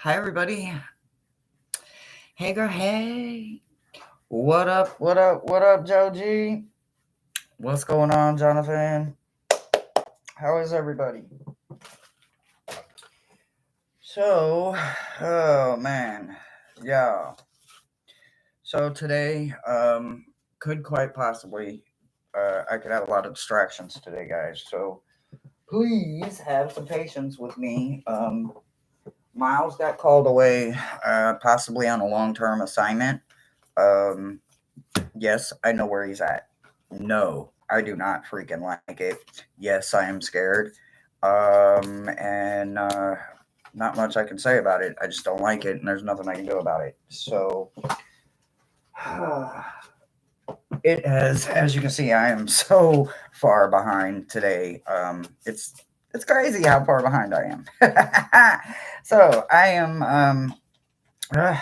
Hi, everybody. Hey, girl. Hey. What up? What up? What up, Joe G? What's going on, Jonathan? How is everybody? So, oh man, yeah. So today, could quite possibly, I could have a lot of distractions today, guys. So please have some patience with me. Miles got called away, possibly on a long-term assignment. Um, Yes, I know where he's at. No, I do not freaking like it. Yes, I am scared. And not much I can say about it. I just don't like it, and there's nothing I can do about it. So, it has, as you can see, I am so far behind today. It's crazy how far behind I am. So I am uh,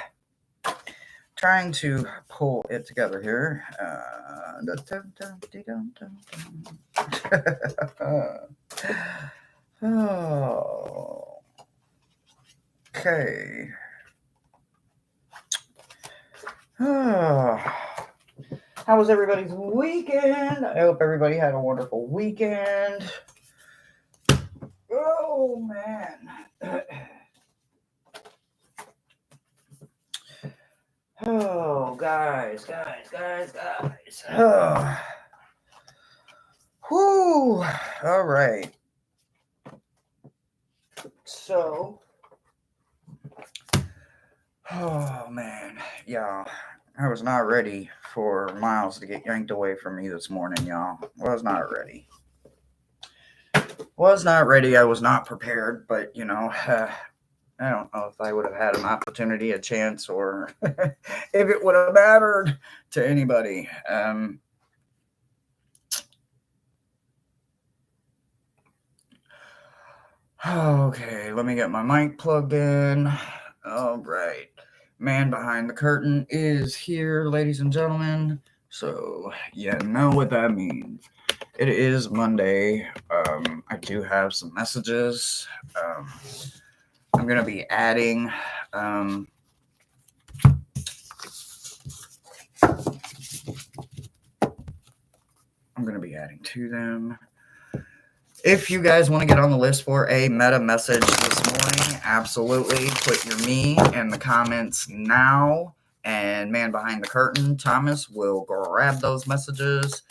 trying to pull it together here. Oh, okay. How was everybody's weekend? I hope everybody had a wonderful weekend. Oh man. Oh, guys. Oh. Whew. All right. So, oh man, yeah, I was not ready for Miles to get yanked away from me this morning, y'all. Was not ready. Was not ready. I was not prepared, but I don't know if I would have had an opportunity, a chance, or if it would have mattered to anybody. Okay, let me get my mic plugged in. All right. Man behind the curtain is here, ladies and gentlemen. So, you know what that means. It is Monday. I do have some messages. I'm going to be adding. I'm going to be adding to them. If you guys want to get on the list for a meta message this morning, absolutely put your me in the comments now. And man behind the curtain, Thomas, will grab those messages.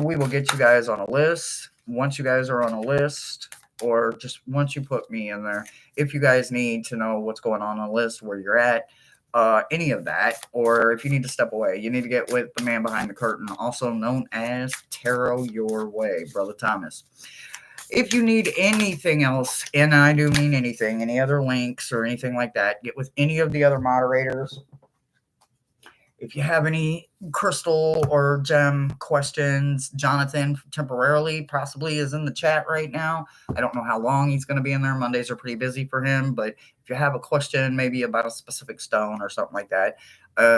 We will get you guys on a list. Once you guys are on a list, or just once you put me in there, if you guys need to know what's going on the list, where you're at, any of that, or if you need to step away, you need to get with the man behind the curtain, also known as Tarot Your Way, Brother Thomas. If you need anything else, and I do mean anything, any other links or anything like that, get with any of the other moderators. If you have any crystal or gem questions, Jonathan temporarily possibly is in the chat right now. I don't know how long he's going to be in there. Mondays are pretty busy for him, but if you have a question, maybe about a specific stone or something like that,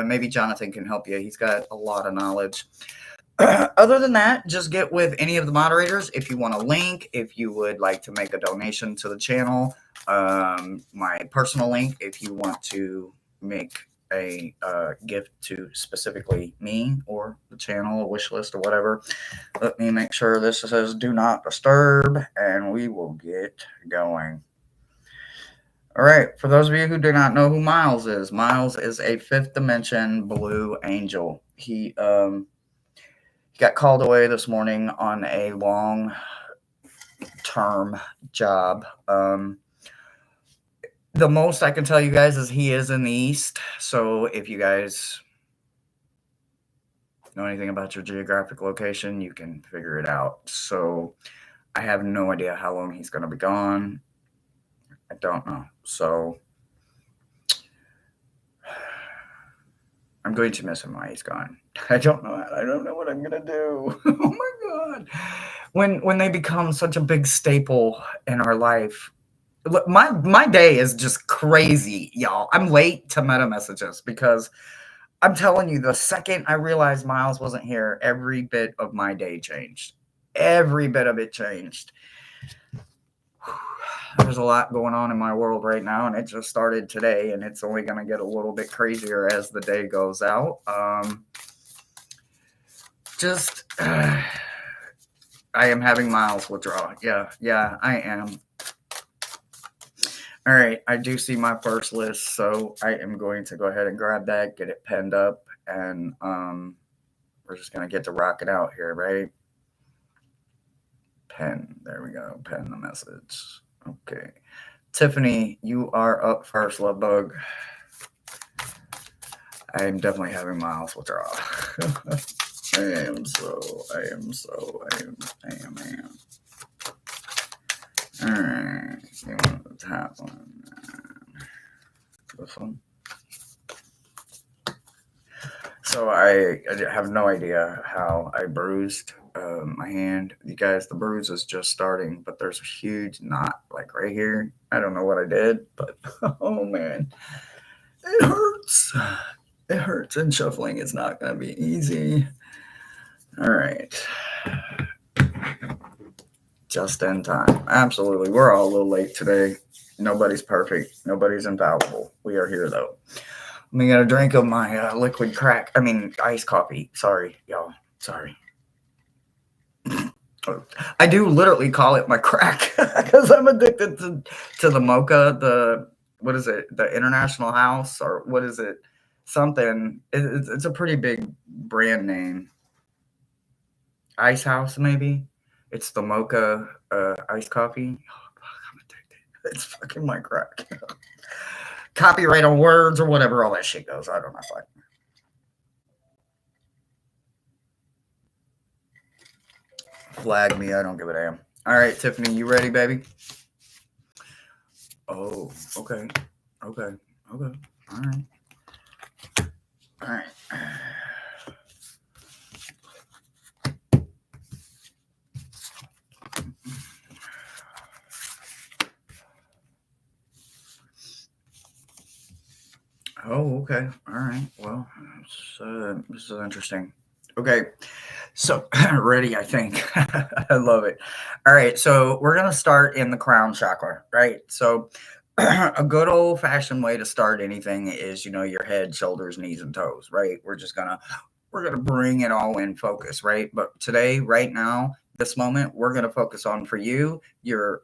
maybe Jonathan can help you. He's got a lot of knowledge. Other than that, just get with any of the moderators. If you want a link, if you would like to make a donation to the channel, my personal link, if you want to make a gift to specifically me or the channel, a wish list or whatever. Let me make sure this says do not disturb, and we will get going. All right, for those of you who do not know who Miles is a fifth dimension blue angel. He got called away this morning on a long term job. The most I can tell you guys is he is in the East. So if you guys know anything about your geographic location, you can figure it out. So I have no idea how long he's going to be gone. I don't know. So I'm going to miss him while he's gone. I don't know. I don't know what I'm going to do. Oh my God. When they become such a big staple in our life, my day is just crazy, y'all. I'm late to meta messages because I'm telling you, the second I realized Miles wasn't here, every bit of my day changed. Every bit of it changed. there's a lot going on in my world right now, and it just started today, and it's only going to get a little bit crazier as the day goes out. I am having miles withdraw. Yeah, I am. All right, I do see my first list, so I am going to go ahead and grab that, get it penned up, and we're just going to get to rock it out here, right? Pen. There we go. Pen the message. Okay. Tiffany, you are up first, love bug. I am definitely having miles withdraw. I am. Alright. You want the top one. This one. So I have no idea how I bruised my hand. You guys, the bruise is just starting, but there's a huge knot like right here. I don't know what I did, but oh man, it hurts. It hurts, and shuffling is not going to be easy. All right. Just in time. Absolutely. We're all a little late today. Nobody's perfect. Nobody's infallible. We are here, though. Let me get a drink of my liquid crack. I mean, iced coffee. Sorry, y'all. Sorry. I do literally call it my crack because I'm addicted to the mocha, what is it? The International House, or what is it? Something. It's a pretty big brand name. Ice House, maybe. It's the mocha iced coffee. Oh, I'm addicted. It's fucking my crack. Copyright on words or whatever all that shit goes. I don't know. Flag me. I don't give a damn. All right, Tiffany, you ready, baby? Oh, okay. All right. Oh, okay. All right. Well, this is interesting. Okay. So, ready, I think. I love it. All right. So, we're going to start in the crown chakra, right? So, a good old fashioned way to start anything is, your head, shoulders, knees, and toes, right? We're going to bring it all in focus, right? But today, right now, this moment, we're going to focus on for you, your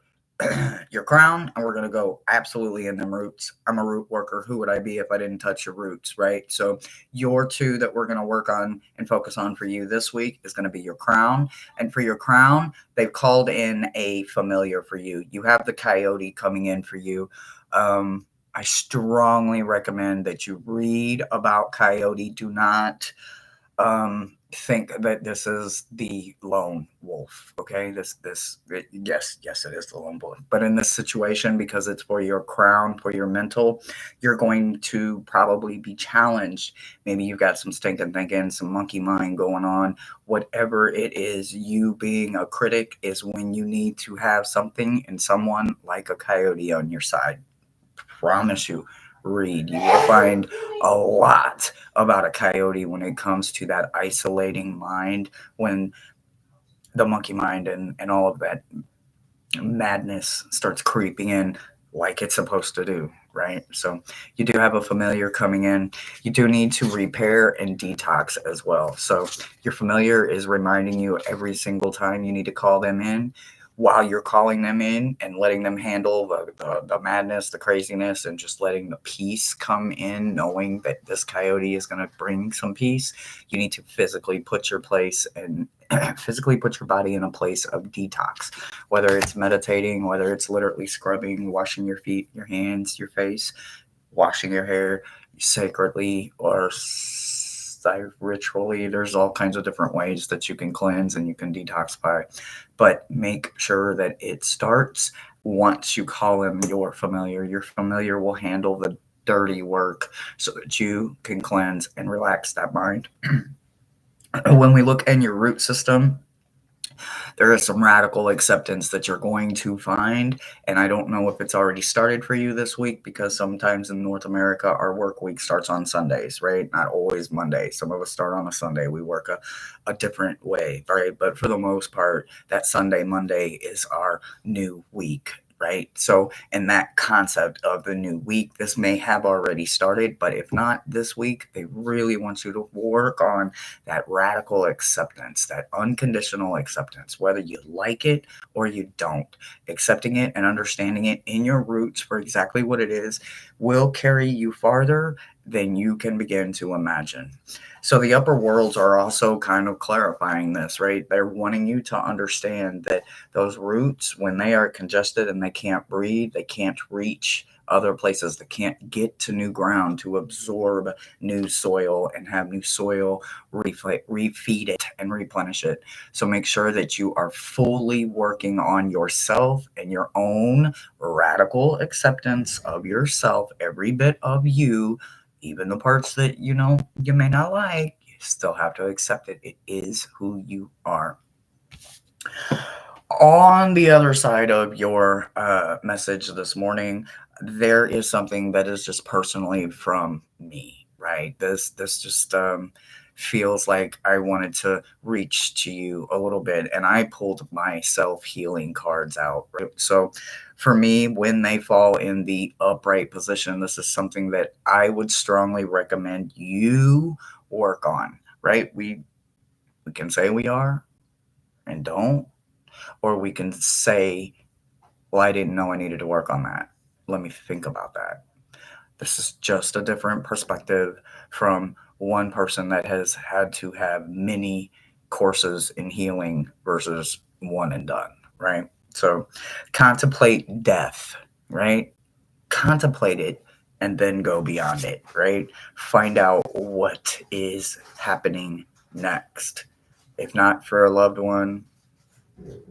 crown, and we're going to go absolutely in them roots. I'm a root worker. Who would I be if I didn't touch your roots, right? So your two that we're going to work on and focus on for you this week is going to be your crown. And for your crown, they've called in a familiar for you. You have the coyote coming in for you. I strongly recommend that you read about coyote. Do not think that this is the lone wolf. Okay, yes, it is the lone wolf. But in this situation, because it's for your crown, for your mental, you're going to probably be challenged. Maybe you've got some stinking thinking, some monkey mind going on. Whatever it is, you being a critic is when you need to have something and someone like a coyote on your side. Promise you. Read. You will find a lot about a coyote when it comes to that isolating mind, when the monkey mind and all of that madness starts creeping in like it's supposed to do, right? So you do have a familiar coming in. You do need to repair and detox as well. So your familiar is reminding you every single time you need to call them in. While you're calling them in and letting them handle the madness, the craziness, and just letting the peace come in, knowing that this coyote is going to bring some peace, you need to physically put your place and physically put your body in a place of detox, whether it's meditating, whether it's literally scrubbing, washing your feet, your hands, your face, washing your hair sacredly or ritually. There's all kinds of different ways that you can cleanse and you can detoxify, but make sure that it starts once you call in your familiar. Your familiar will handle the dirty work so that you can cleanse and relax that mind. When we look in your root system, there is some radical acceptance that you're going to find. And I don't know if it's already started for you this week, because sometimes in North America, our work week starts on Sundays, right? Not always Monday. Some of us start on a Sunday. We work a different way, right? But for the most part, that Sunday, Monday is our new week, right? So in that concept of the new week, this may have already started, but if not this week, they really want you to work on that radical acceptance, that unconditional acceptance, whether you like it or you don't. Accepting it and understanding it in your roots for exactly what it is will carry you farther than you can begin to imagine. So the upper worlds are also kind of clarifying this, right? They're wanting you to understand that those roots, when they are congested and they can't breathe, they can't reach other places, they can't get to new ground to absorb new soil and have new soil refeed it and replenish it. So make sure that you are fully working on yourself and your own radical acceptance of yourself, every bit of you, even the parts that you may not like. You still have to accept it. It is who you are. On the other side of your message this morning, there is something that is just personally from me, right? This just feels like I wanted to reach to you a little bit, and I pulled my self-healing cards out, right? So for me, when they fall in the upright position, this is something that I would strongly recommend you work on, right? We can say we are and don't, or we can say, well, I didn't know I needed to work on that. Let me think about that. This is just a different perspective from one person that has had to have many courses in healing versus one and done, right? So contemplate death, right? Contemplate it and then go beyond it, right? Find out what is happening next. If not for a loved one,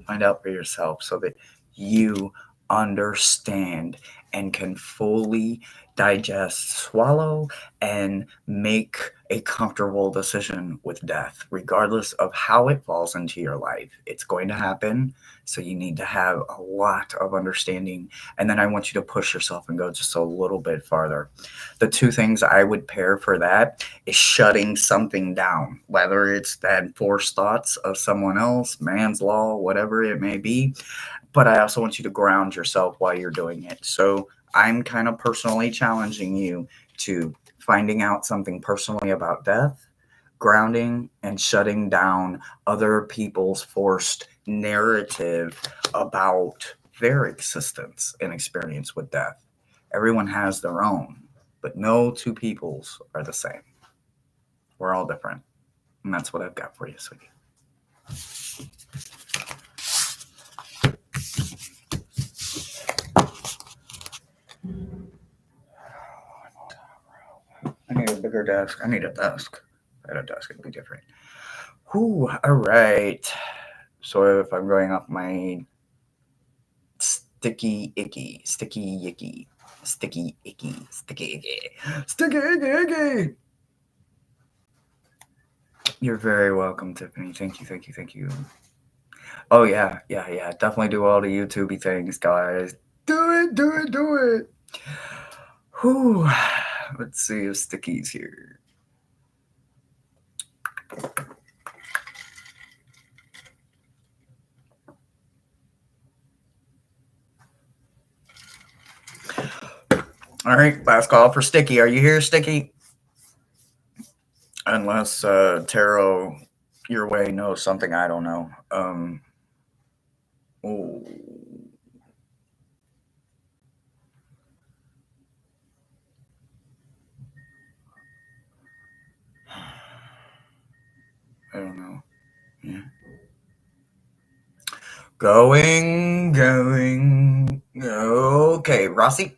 find out for yourself so that you understand and can fully digest, swallow, and make a comfortable decision with death, regardless of how it falls into your life. It's going to happen. So you need to have a lot of understanding. And then I want you to push yourself and go just a little bit farther. The two things I would pair for that is shutting something down, whether it's that forced thoughts of someone else, man's law, whatever it may be. But I also want you to ground yourself while you're doing it. So I'm kind of personally challenging you to finding out something personally about death, grounding, and shutting down other people's forced narrative about their existence and experience with death. Everyone has their own, but no two peoples are the same. We're all different. And that's what I've got for you, sweetie. I need a bigger desk. I need a desk. If I had a desk, it'd be different. Whew, all right. So if I'm going off my sticky icky, You're very welcome, Tiffany. Thank you. Oh yeah. Definitely do all the YouTubey things, guys. Do it. Whew. Let's see if Sticky's here. All right, last call for Sticky. Are you here, Sticky? Unless Tarot, your way, knows something I don't know. Oh. I don't know. Yeah. Going. Okay, Rossi.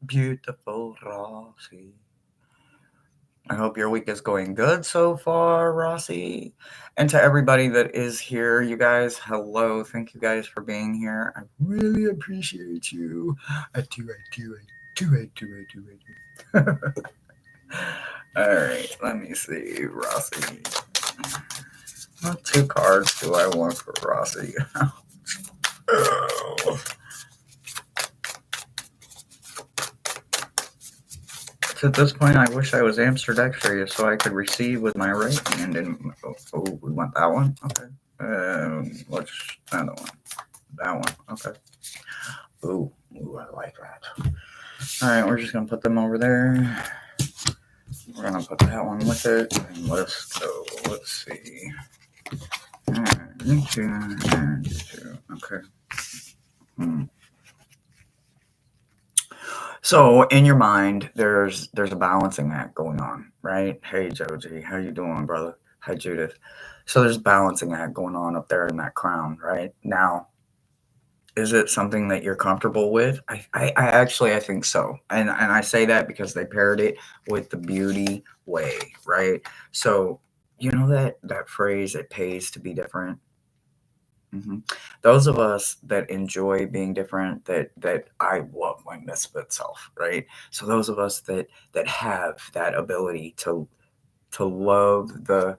Beautiful Rossi. I hope your week is going good so far, Rossi. And to everybody that is here, you guys, hello. Thank you guys for being here. I really appreciate you. I do. All right, let me see, Rossi. What two cards do I want for Rossi? At this point, I wish I was ambidextrous so I could receive with my right hand. And we want that one. Okay. What's another one? That one. Okay. Ooh, I like that. All right, we're just gonna put them over there. We're gonna put that one with it, and let's go. Let's see. You two, and you two. Okay. So in your mind, there's a balancing act going on, right? Hey Joji, how you doing, brother? Hi Judith. So there's a balancing act going on up there in that crown, right? Now, is it something that you're comfortable with? I think so. And I say that because they paired it with the beauty way, right? So you know that phrase, it pays to be different. Those of us that enjoy being different, that I love my misfit self, right? So those of us that have that ability to love the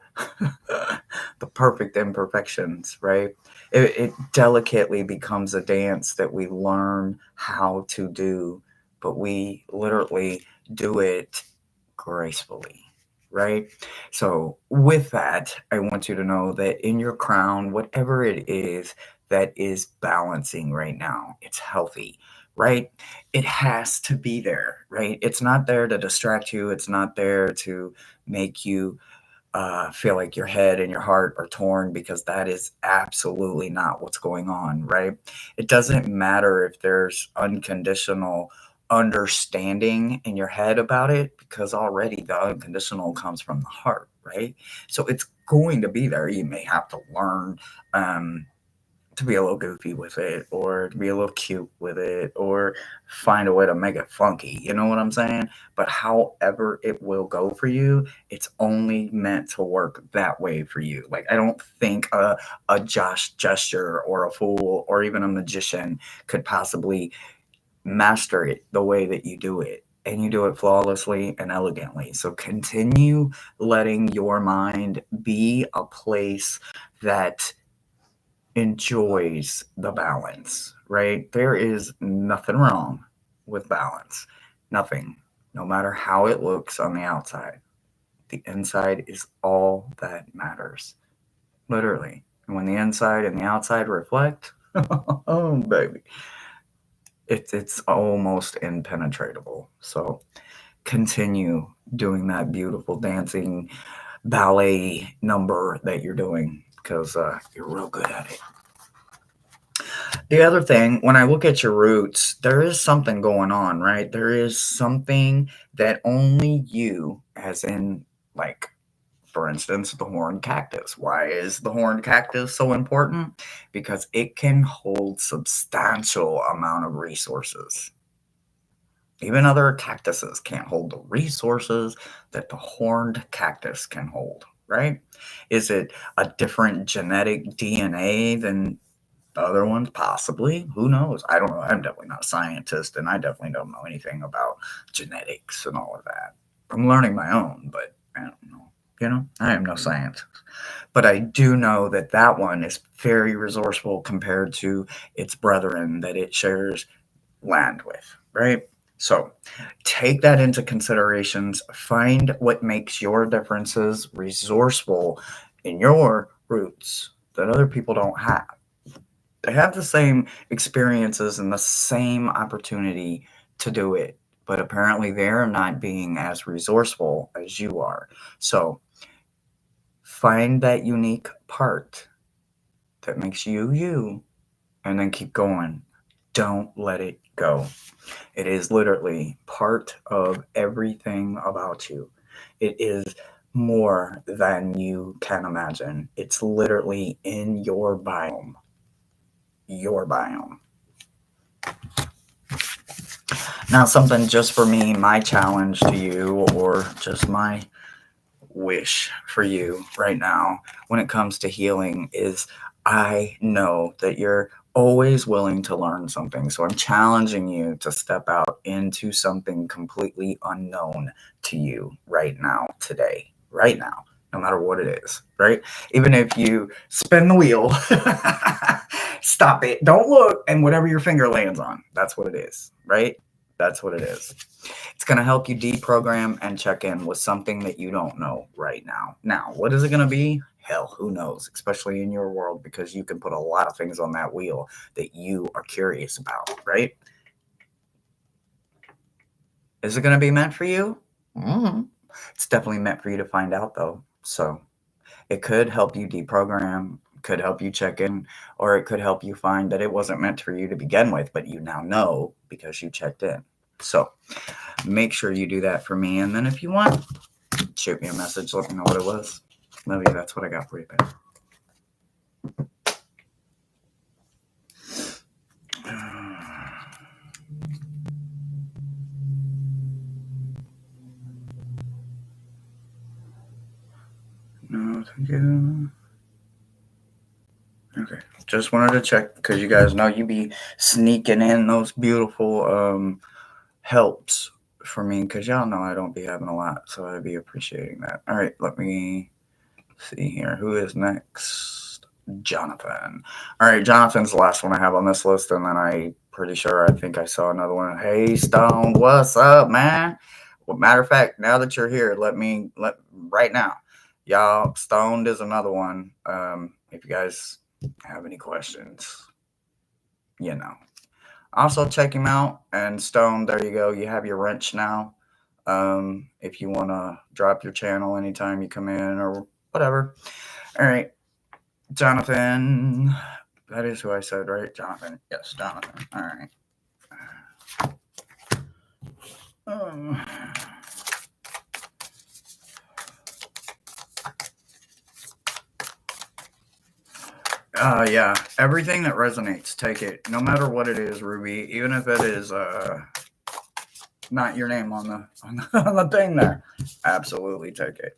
the perfect imperfections, right? It delicately becomes a dance that we learn how to do, but we literally do it gracefully, right? So, with that, I want you to know that in your crown, whatever it is that is balancing right now, it's healthy, right? It has to be there, right? It's not there to distract you, it's not there to make you feel like your head and your heart are torn, because that is absolutely not what's going on, right? It doesn't matter if there's unconditional understanding in your head about it, because already the unconditional comes from the heart, right? So it's going to be there. You may have to learn to be a little goofy with it, or to be a little cute with it, or find a way to make it funky. You know what I'm saying? But however it will go for you, it's only meant to work that way for you. Like, I don't think a Josh gesture or a fool or even a magician could possibly master it the way that you do it. And you do it flawlessly and elegantly. So continue letting your mind be a place that enjoys the balance, right? There is nothing wrong with balance. Nothing. No matter how it looks on the outside, the inside is all that matters. Literally. And when the inside and the outside reflect, oh baby, it's almost impenetrable. So continue doing that beautiful dancing ballet number that you're doing, because you're real good at it. The other thing, when I look at your roots, there is something going on, right? There is something that only you, as in, like, for instance, the horned cactus. Why is the horned cactus so important? Because it can hold substantial amount of resources. Even other cactuses can't hold the resources that the horned cactus can hold, right? Is it a different genetic DNA than the other ones? Possibly. Who knows? I don't know. I'm definitely not a scientist, and I definitely don't know anything about genetics and all of that. I'm learning my own, but I don't know. I am no scientist. But I do know that that one is very resourceful compared to its brethren that it shares land with, right? So take that into considerations. Find what makes your differences resourceful in your roots that other people don't have. They have the same experiences and the same opportunity to do it, but apparently they're not being as resourceful as you are. So find that unique part that makes you you, and then keep going. Don't let it go. It is literally part of everything about you. It is more than you can imagine. It's literally in your biome. Your biome. Now, something just for me, my challenge to you, or just my wish for you right now when it comes to healing, is I know that you're always willing to learn something. So I'm challenging you to step out into something completely unknown to you right now, today, right now, no matter what it is, right? Even if you spin the wheel, stop it, don't look, and whatever your finger lands on, that's what it is, right? That's what it is. It's going to help you deprogram and check in with something that you don't know right now. Now, what is it going to be? Hell, who knows? Especially in your world, because you can put a lot of things on that wheel that you are curious about, right? Is it going to be meant for you? It's definitely meant for you to find out, though. So it could help you deprogram, could help you check in, or it could help you find that it wasn't meant for you to begin with, but you now know because you checked in. So make sure you do that for me. And then if you want, shoot me a message, let me know what it was. Maybe that's what I got for you, babe. No, thank you. Okay, just wanted to check because you guys know you be sneaking in those beautiful helps for me because y'all know I don't be having a lot, so I'd be appreciating that. All right, let me see here. Who is next? Jonathan. All right, Jonathan's the last one I have on this list, and then I think I saw another one. Hey, Stone, what's up, man? Well, matter of fact, now that you're here, let right now, y'all. Stoned is another one. If you guys have any questions, you know. Also check him out. And Stone, there you go. You have your wrench now. If you want to drop your channel anytime you come in or whatever. All right, Jonathan. That is who I said, right? Jonathan. Yes, Jonathan. All right. Yeah. Everything that resonates, take it. No matter what it is, Ruby. Even if it is not your name on the thing there. Absolutely take it.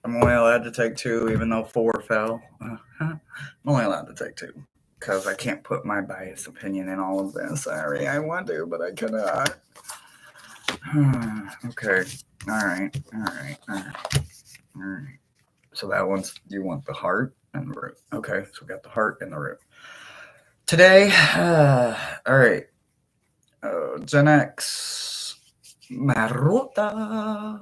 I'm only allowed to take 2, even though 4 fell. I'm only allowed to take 2 because I can't put my biased opinion in all of this. Sorry, I want to, but I cannot. Okay. All right. So that one's, you want the heart and the root. Okay, so we got the heart and the root. Today, all right. Gen X Maruta.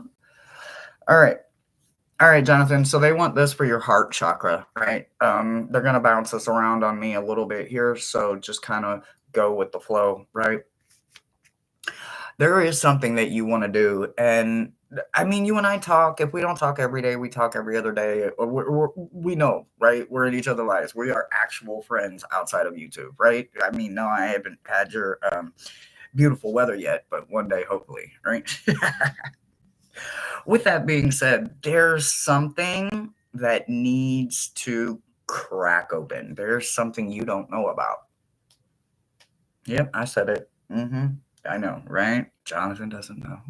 All right, Jonathan. So they want this for your heart chakra, right? They're going to bounce this around on me a little bit here. So just kind of go with the flow, right? There is something that you want to do. And I mean, you and I talk. If we don't talk every day, we talk every other day. We know, right? We're in each other's lives. We are actual friends outside of YouTube, right? I mean, no, I haven't had your beautiful weather yet, but one day, hopefully, right? With that being said, there's something that needs to crack open. There's something you don't know about. Yep, I said it. I know, right? Jonathan doesn't know.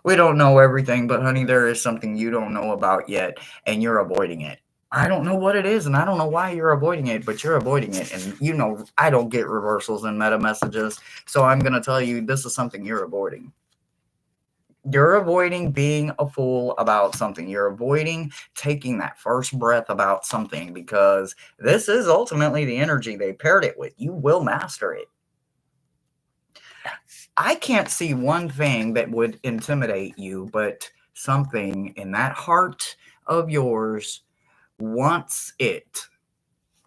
We don't know everything, but honey, there is something you don't know about yet, and you're avoiding it. I don't know what it is, and I don't know why you're avoiding it, but you're avoiding it. And you know, I don't get reversals in meta messages, so I'm going to tell you this is something you're avoiding. You're avoiding being a fool about something. You're avoiding taking that first breath about something because this is ultimately the energy they paired it with. You will master it. I can't see one thing that would intimidate you, but something in that heart of yours wants it.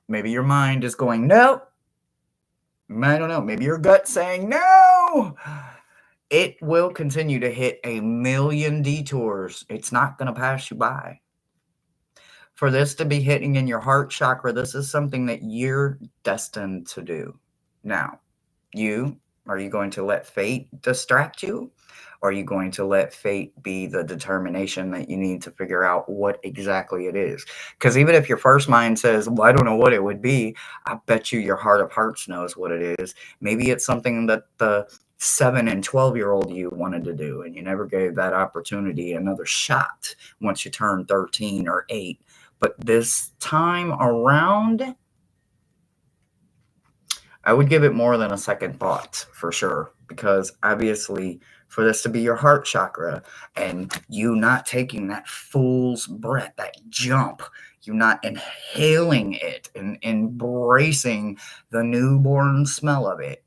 Maybe your mind is going, no. I don't know. Maybe your gut's saying, no. It will continue to hit a million detours. It's not going to pass you by. For this to be hitting in your heart chakra, this is something that you're destined to do. Now, are you going to let fate distract you? Or are you going to let fate be the determination that you need to figure out what exactly it is? Because even if your first mind says, well, I don't know what it would be, I bet you your heart of hearts knows what it is. Maybe it's something that the 7 and 12-year-old you wanted to do, and you never gave that opportunity another shot once you turned 13 or 8. But this time around, I would give it more than a second thought for sure, because obviously for this to be your heart chakra and you not taking that fool's breath, that jump, you not inhaling it and embracing the newborn smell of it,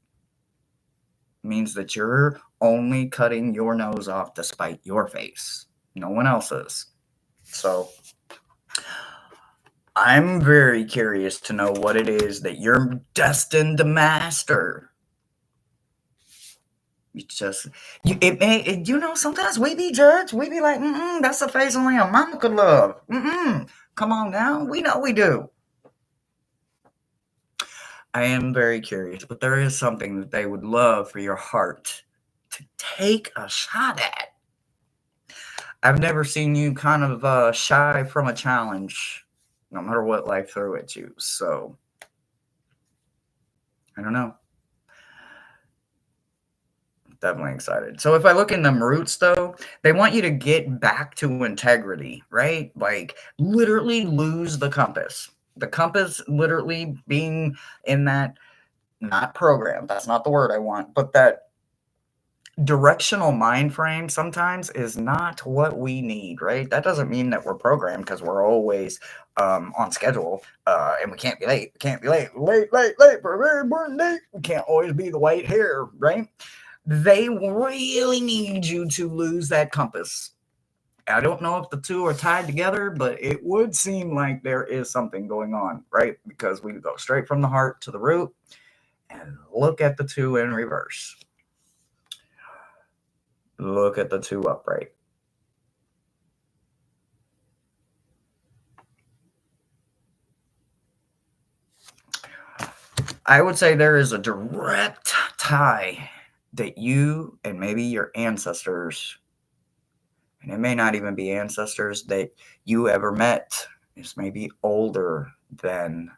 means that you're only cutting your nose off to spite your face. No one else is. So I'm very curious to know what it is that you're destined to master. Sometimes we be judged. We be like, that's a face only a mama could love. Come on now. We know we do. I am very curious, but there is something that they would love for your heart to take a shot at. I've never seen you kind of shy from a challenge, no matter what life threw at you. So, I don't know. Definitely excited. So if I look in them roots though, they want you to get back to integrity, right? Like literally lose the compass. The compass literally being in that, not program, that's not the word I want, but that directional mind frame sometimes is not what we need, right? That doesn't mean that we're programmed because we're always on schedule and we can't be late. We can't be late for a very important date. We can't always be the white hair, right? They really need you to lose that compass. I don't know if the two are tied together, but it would seem like there is something going on, right? Because we go straight from the heart to the root and look at the two in reverse. Look at the two upright. I would say there is a direct tie that you and maybe your ancestors, and it may not even be ancestors that you ever met, is maybe older than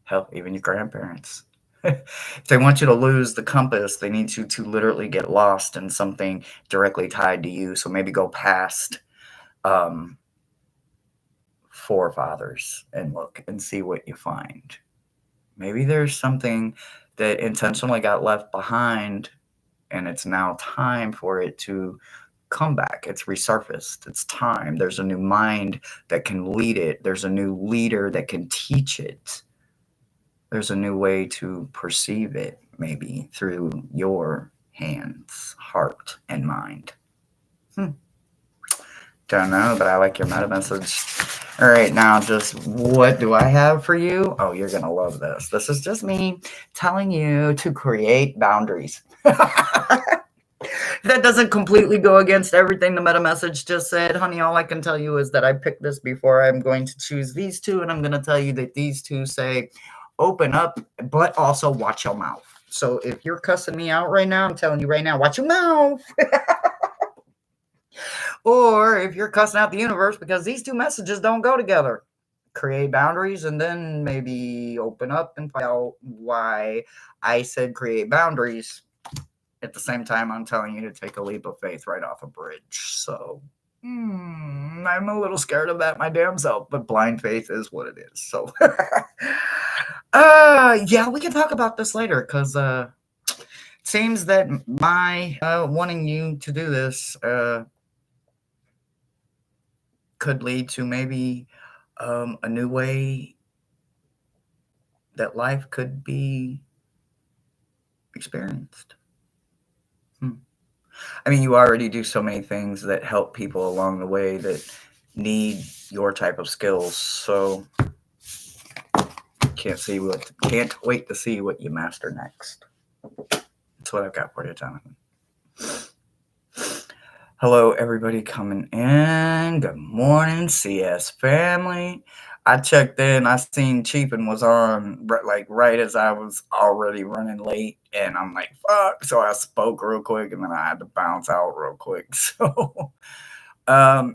hell, even your grandparents. If they want you to lose the compass, they need you to literally get lost in something directly tied to you. So maybe go past um, forefathers and look and see what you find. Maybe there's something that intentionally got left behind and it's now time for it to come back. It's resurfaced. It's time. There's a new mind that can lead it. There's a new leader that can teach it. There's a new way to perceive it, maybe through your hands, heart, and mind. Don't know, but I like your meta message. All right, now just what do I have for you? Oh, you're going to love this. This is just me telling you to create boundaries. That doesn't completely go against everything the meta message just said, honey. All I can tell you is that I picked this before. I'm going to choose these two, and I'm going to tell you that these two say open up, but also watch your mouth. So if you're cussing me out right now, I'm telling you right now, watch your mouth. Or if you're cussing out the universe, because these two messages don't go together, create boundaries and then maybe open up and find out why I said create boundaries. At the same time, I'm telling you to take a leap of faith right off a bridge. So I'm a little scared of that my damn self, but blind faith is what it is. So yeah, we can talk about this later because it seems that my wanting you to do this could lead to maybe a new way that life could be experienced. I mean, you already do so many things that help people along the way that need your type of skills. So can't wait to see what you master next. That's what I've got for you, Jonathan. Hello, everybody coming in. Good morning, CS family. I checked in. I seen Chiefin was on right as I was already running late, and I'm like, fuck. So I spoke real quick, and then I had to bounce out real quick. So,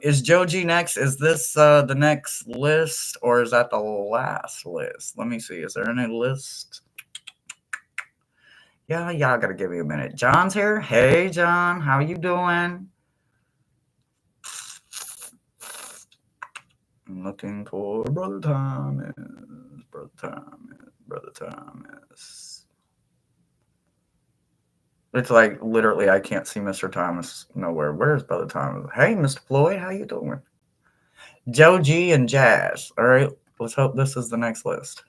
is Joji next? Is this the next list, or is that the last list? Let me see. Is there any list? Yeah, y'all gotta give me a minute. John's here. Hey, John, how you doing? I'm looking for Brother Thomas. Brother Thomas. Brother Thomas. It's like literally I can't see Mr. Thomas nowhere. Where's Brother Thomas? Hey, Mr. Floyd, how you doing? Joe G and Jazz. All right, let's hope this is the next list.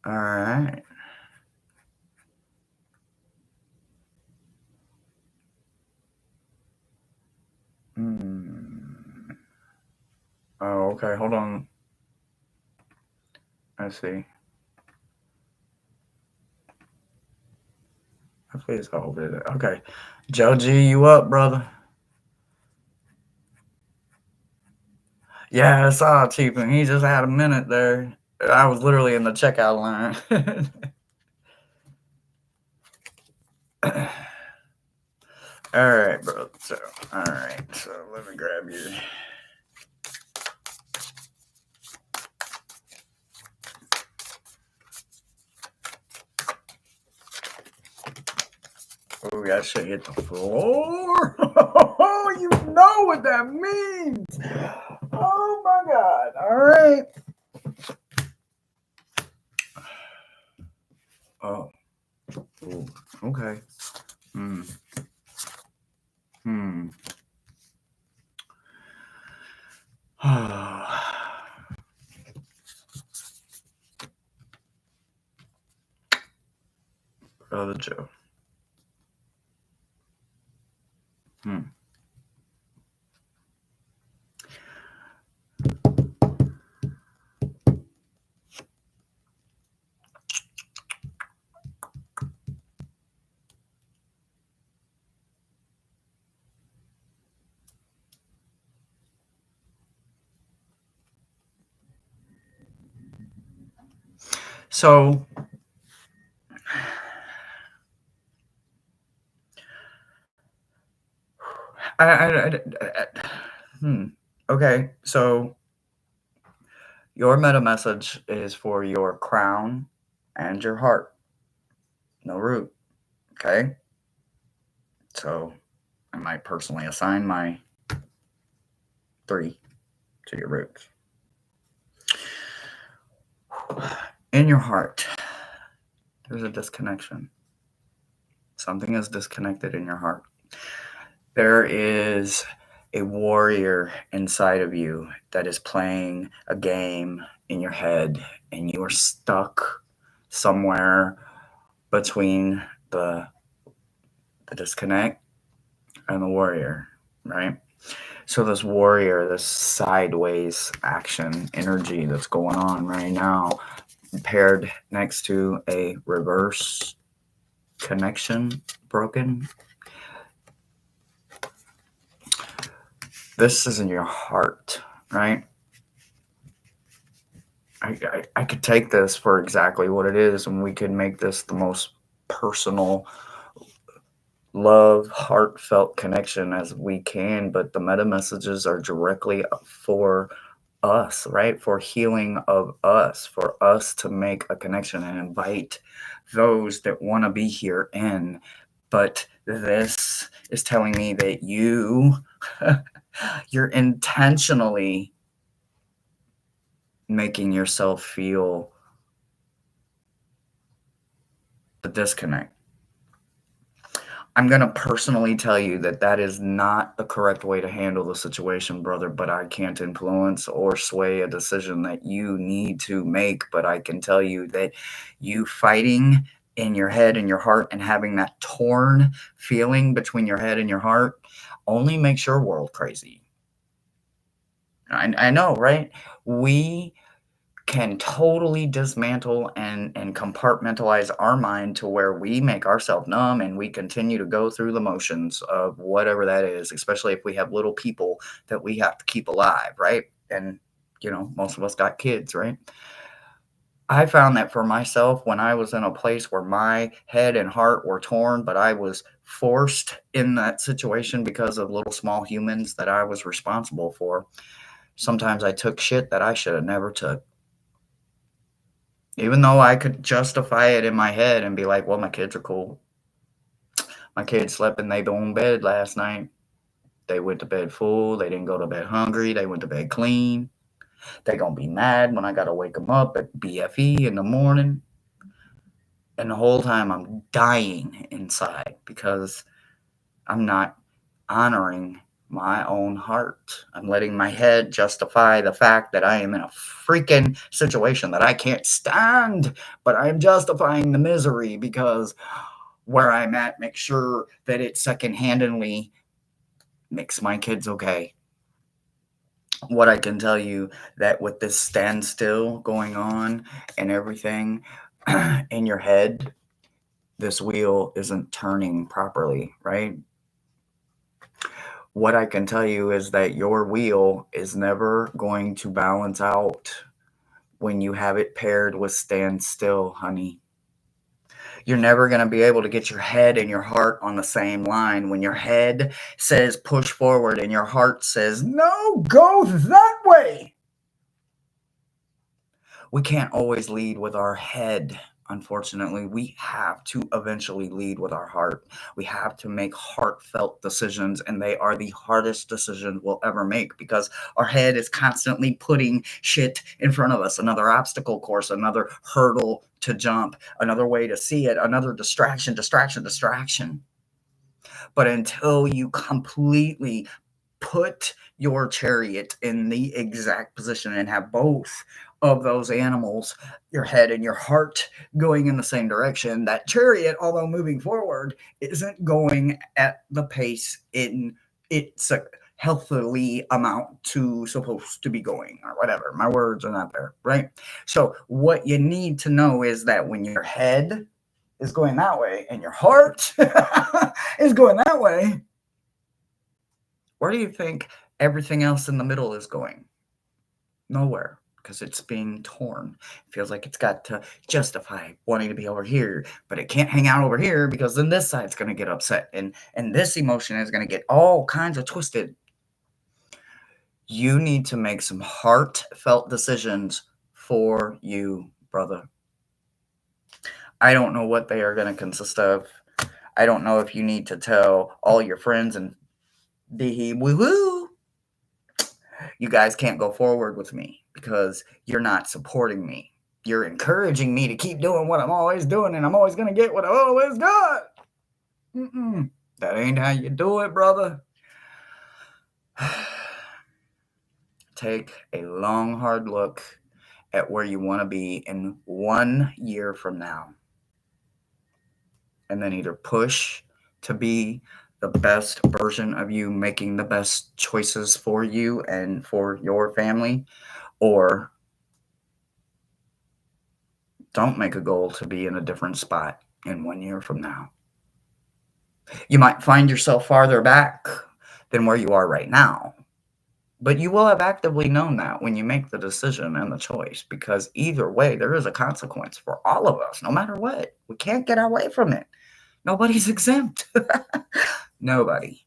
All right. Oh, okay. Hold on. Let's see. Hopefully it's over there. Okay. Joe G, you up, brother? Yeah, I saw Chief, and he just had a minute there. I was literally in the checkout line. All right, bro. So, all right. So let me grab you. Oh, that shit hit the floor. Oh, you know what that means. Oh my God. All right. Oh. Ooh. Okay. Hmm. Hmm. Brother Joe. Hmm. So, okay. So, your meta message is for your crown and your heart, no root. Okay. So, I might personally assign my 3 to your roots. In your heart, there's a disconnection. Something is disconnected in your heart. There is a warrior inside of you that is playing a game in your head, and you are stuck somewhere between the disconnect and the warrior, right? So this warrior, this sideways action energy that's going on right now, paired next to a reverse connection broken. This is in your heart, right? I could take this for exactly what it is, and we could make this the most personal, love, heartfelt connection as we can, but the meta messages are directly for us, right? For healing of us, for us to make a connection and invite those that want to be here in. But this is telling me that you're intentionally making yourself feel the disconnect. I'm going to personally tell you that that is not the correct way to handle the situation, brother, but I can't influence or sway a decision that you need to make. But I can tell you that you fighting in your head and your heart and having that torn feeling between your head and your heart only makes your world crazy. I know, right? We can totally dismantle and compartmentalize our mind to where we make ourselves numb and we continue to go through the motions of whatever that is, especially if we have little people that we have to keep alive, right? And most of us got kids, right? I found that for myself when I was in a place where my head and heart were torn, but I was forced in that situation because of little small humans that I was responsible for. Sometimes I took shit that I should have never took. Even though I could justify it in my head and be like, well, my kids are cool. My kids slept in their own bed last night. They went to bed full. They didn't go to bed hungry. They went to bed clean. They going to be mad when I got to wake them up at BFE in the morning. And the whole time I'm dying inside because I'm not honoring my own heart. I'm letting my head justify the fact that I am in a freaking situation that I can't stand, but I'm justifying the misery because where I'm at, make sure that it second-handedly makes my kids okay. What I can tell you that with this standstill going on and everything in your head, this wheel isn't turning properly, right? What I can tell you is that your wheel is never going to balance out when you have it paired with standstill, honey. You're never going to be able to get your head and your heart on the same line. When your head says push forward and your heart says, no, go that way. We can't always lead with our head. Unfortunately, we have to eventually lead with our heart. We have to make heartfelt decisions, and they are the hardest decisions we'll ever make because our head is constantly putting shit in front of us. Another obstacle course, another hurdle to jump, another way to see it, another distraction. But until you completely put your chariot in the exact position and have both of those animals, your head and your heart, going in the same direction, that chariot, although moving forward, isn't going at the pace in it's a healthily amount to supposed to be going, or whatever. My words are not there, right? So what you need to know is that when your head is going that way and your heart is going that way, where do you think everything else in the middle is going? Nowhere, because it's being torn. It feels like it's got to justify wanting to be over here, but it can't hang out over here because then this side's going to get upset and this emotion is going to get all kinds of twisted. You need to make some heartfelt decisions for you, brother. I don't know what they are going to consist of. I don't know if you need to tell all your friends and be woo-hoo, you guys can't go forward with me because you're not supporting me. You're encouraging me to keep doing what I'm always doing, and I'm always going to get what I always got. That ain't how you do it, brother. Take a long, hard look at where you want to be in 1 year from now. And then either push to be the best version of you, making the best choices for you and for your family, or don't make a goal to be in a different spot in 1 year from now. You might find yourself farther back than where you are right now, but you will have actively known that when you make the decision and the choice, because either way, there is a consequence for all of us, no matter what. We can't get away from it. Nobody's exempt. Nobody.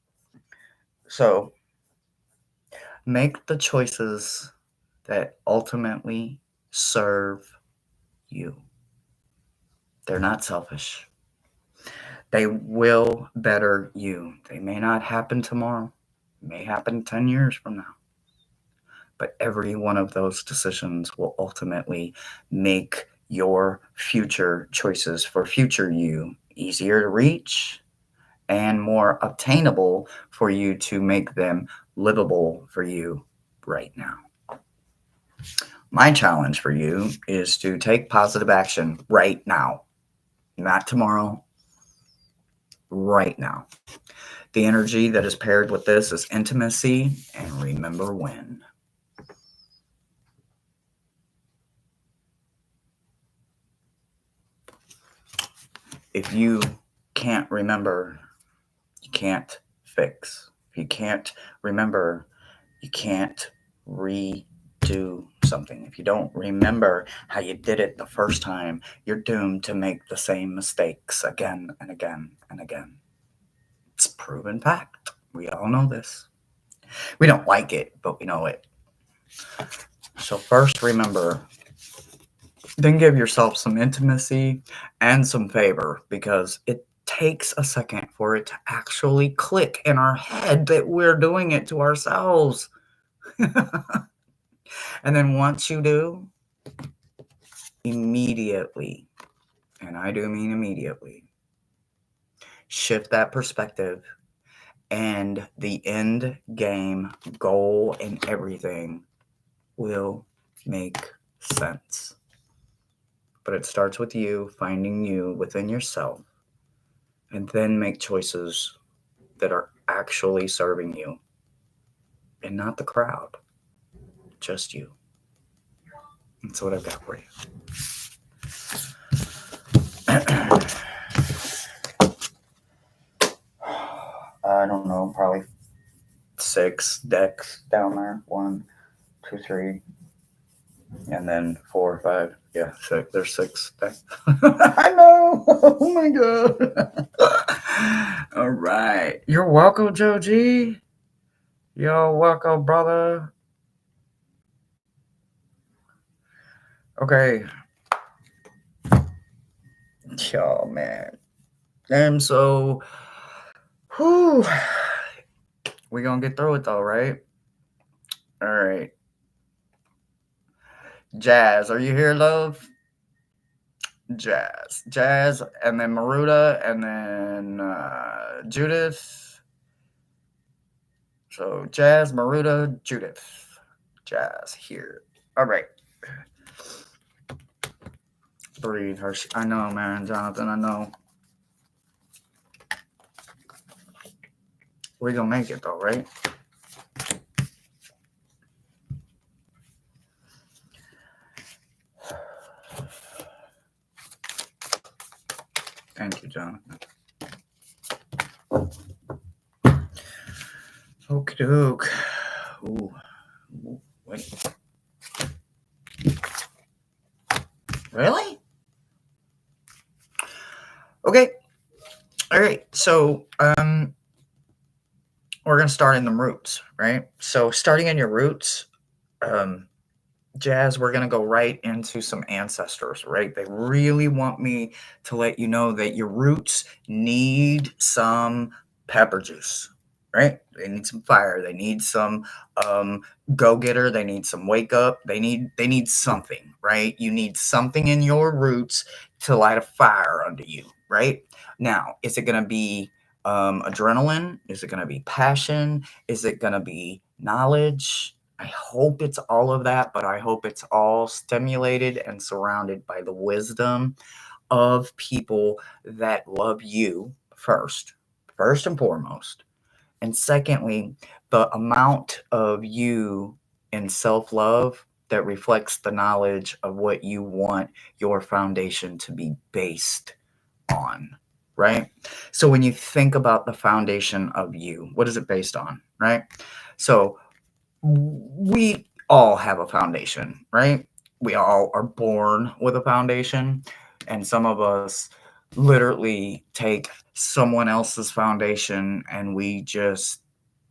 So make the choices that ultimately serve you. They're not selfish. They will better you. They may not happen tomorrow. It may happen 10 years from now. But every one of those decisions will ultimately make your future choices for future you easier to reach and more obtainable for you to make them livable for you right now. My challenge for you is to take positive action right now, not tomorrow, right now. The energy that is paired with this is intimacy and remember when. If you can't remember, you can't fix. If you can't remember, you can't redo something. If you don't remember how you did it the first time, you're doomed to make the same mistakes again and again and again. It's proven fact. We all know this. We don't like it, but we know it. So first remember, then give yourself some intimacy and some favor, because it takes a second for it to actually click in our head that we're doing it to ourselves. And then once you do, immediately, and I do mean immediately, shift that perspective, and the end game goal and everything will make sense. But it starts with you finding you within yourself, and then make choices that are actually serving you and not the crowd. just you. That's what I've got for you. I don't know, probably 6 decks down there. 1, 2, 3, and then 4, 5. Yeah, 6. There's 6 decks. I know. Oh my god. All right. You're welcome, Joe G. You're welcome, brother. Okay. Oh man. And so, whew, we're gonna get through it though, right? All right. Jazz, are you here, love? Jazz, and then Maruda, and then Judith. So Jazz, Maruda, Judith. Jazz here. All right. Breathe. I know, man, Jonathan. I know. We're gonna make it though, right? Thank you, Jonathan. Okie doke. Ooh, wait. Really? Okay. All right. So, we're gonna start in the roots, right? So, starting in your roots, Jazz, we're going to go right into some ancestors, right? They really want me to let you know that your roots need some pepper juice, right? They need some fire. They need some go-getter. They need some wake up. They need something, right? You need something in your roots to light a fire under you, right? Now, is it going to be adrenaline? Is it going to be passion? Is it going to be knowledge? I hope it's all of that, but I hope it's all stimulated and surrounded by the wisdom of people that love you first and foremost. And secondly, the amount of you in self-love that reflects the knowledge of what you want your foundation to be based on, right? So when you think about the foundation of you, what is it based on, right? So we all have a foundation, right? We all are born with a foundation, and some of us literally take someone else's foundation and we just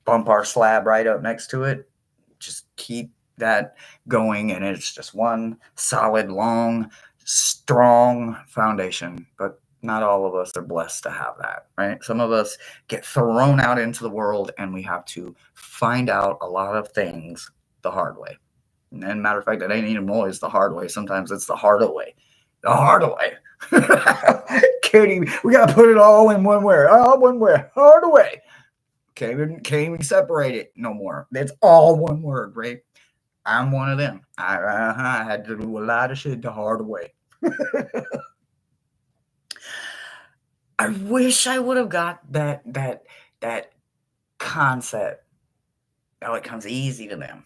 bump our slab right up next to it, just keep that going, and it's just one solid, long, strong foundation. But not all of us are blessed to have that, right? Some of us get thrown out into the world and we have to find out a lot of things the hard way. And matter of fact, it ain't even always the hard way. Sometimes it's the harder way. The harder way. Can't even, we got to put it all in one way. All one way. Harder way. Can't even separate it no more. It's all one word, right? I'm one of them. I had to do a lot of shit the hard way. I wish I would have got that concept. Now it comes easy to them.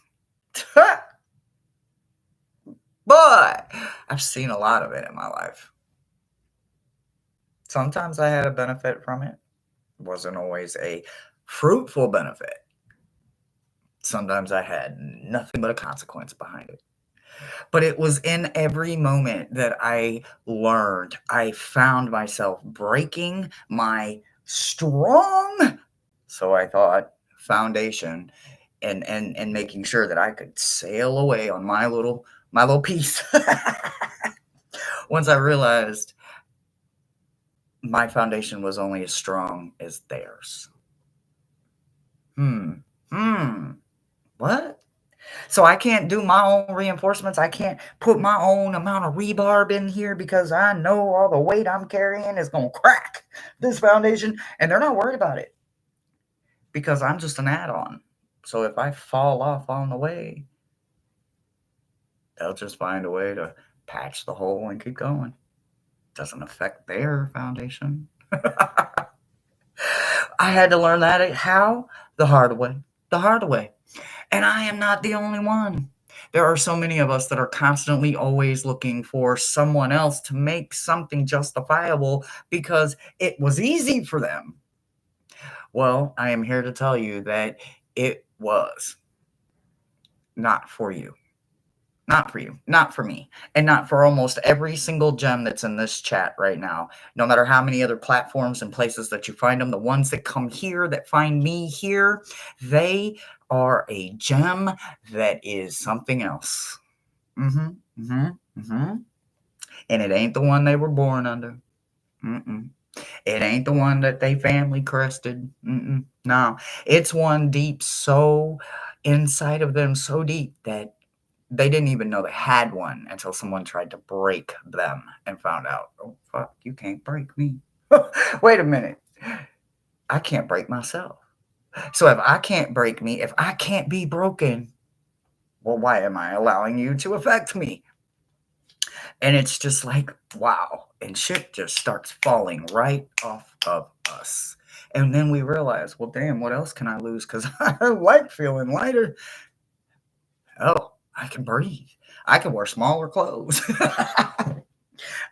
But I've seen a lot of it in my life. Sometimes I had a benefit from it. It wasn't always a fruitful benefit. Sometimes I had nothing but a consequence behind it. But it was in every moment that I learned, I found myself breaking my strong, so I thought, foundation and making sure that I could sail away on my little piece. Once I realized my foundation was only as strong as theirs. What? So I can't do my own reinforcements. I can't put my own amount of rebarb in here because I know all the weight I'm carrying is going to crack this foundation. And they're not worried about it because I'm just an add-on. So if I fall off on the way, they'll just find a way to patch the hole and keep going. Doesn't affect their foundation. I had to learn that how? The hard way. The hard way. And I am not the only one. There are so many of us that are constantly always looking for someone else to make something justifiable because it was easy for them. Well, I am here to tell you that it was not for you. Not for you, not for me, and not for almost every single gem that's in this chat right now. No matter how many other platforms and places that you find them, the ones that come here, that find me here, they are a gem that is something else. Mm-hmm, mm-hmm, mm-hmm. And it ain't the one they were born under. Mm-mm. It ain't the one that they family crested. Mm-mm. No, it's one deep so inside of them, so deep that they didn't even know they had one until someone tried to break them and found out, oh, fuck, you can't break me. Wait a minute. I can't break myself. So if I can't break me, if I can't be broken, well, why am I allowing you to affect me? And it's just like, wow. And shit just starts falling right off of us. And then we realize, well, damn, what else can I lose? Because I like feeling lighter. Oh, I can breathe. I can wear smaller clothes. I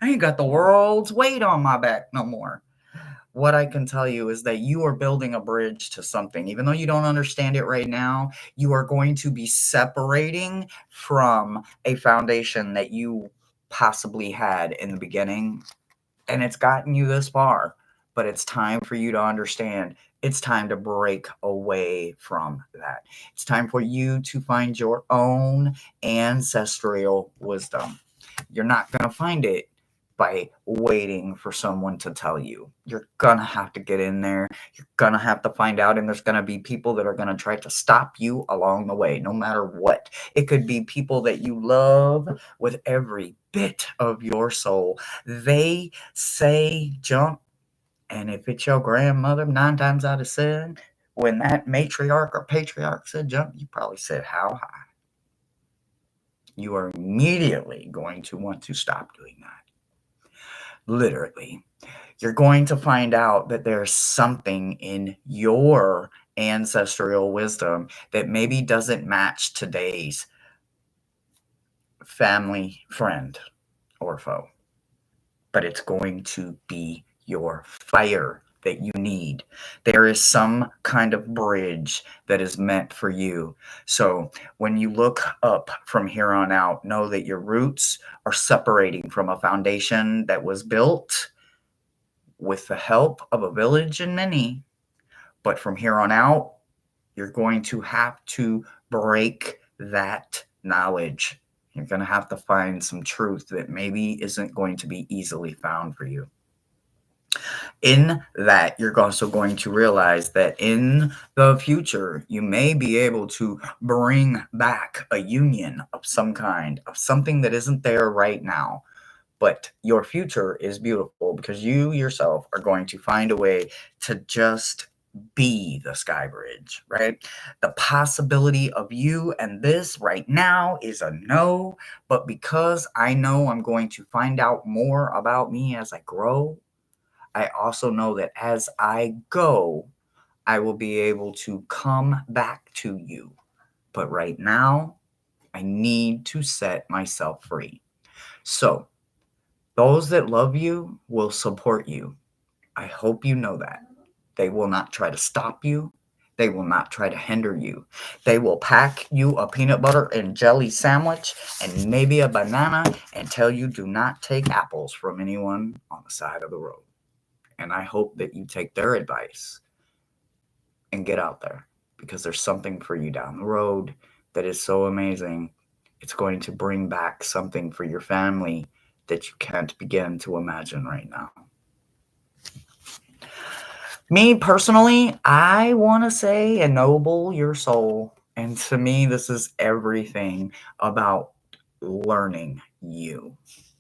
ain't got the world's weight on my back no more. What I can tell you is that you are building a bridge to something. Even though you don't understand it right now, you are going to be separating from a foundation that you possibly had in the beginning, and it's gotten you this far. But it's time for you to understand. It's time to break away from that. It's time for you to find your own ancestral wisdom. You're not going to find it by waiting for someone to tell you. You're going to have to get in there. You're going to have to find out. And there's going to be people that are going to try to stop you along the way, no matter what. It could be people that you love with every bit of your soul. They say jump. And if it's your grandmother, 9 times out of 10, when that matriarch or patriarch said jump, you probably said how high. You are immediately going to want to stop doing that. Literally. You're going to find out that there's something in your ancestral wisdom that maybe doesn't match today's family, friend, or foe. But it's going to be your fire that you need. There is some kind of bridge that is meant for you. So when you look up from here on out, know that your roots are separating from a foundation that was built with the help of a village and many. But from here on out, you're going to have to break that knowledge. You're going to have to find some truth that maybe isn't going to be easily found for you. In that, you're also going to realize that in the future, you may be able to bring back a union of some kind, of something that isn't there right now. But your future is beautiful because you yourself are going to find a way to just be the sky bridge, right? The possibility of you and this right now is a no, but because I know I'm going to find out more about me as I grow, I also know that as I go, I will be able to come back to you. But right now, I need to set myself free. So, those that love you will support you. I hope you know that. They will not try to stop you. They will not try to hinder you. They will pack you a peanut butter and jelly sandwich and maybe a banana and tell you do not take apples from anyone on the side of the road. And I hope that you take their advice and get out there because there's something for you down the road that is so amazing. It's going to bring back something for your family that you can't begin to imagine right now. Me personally, I want to say ennoble your soul. And to me, this is everything about learning you.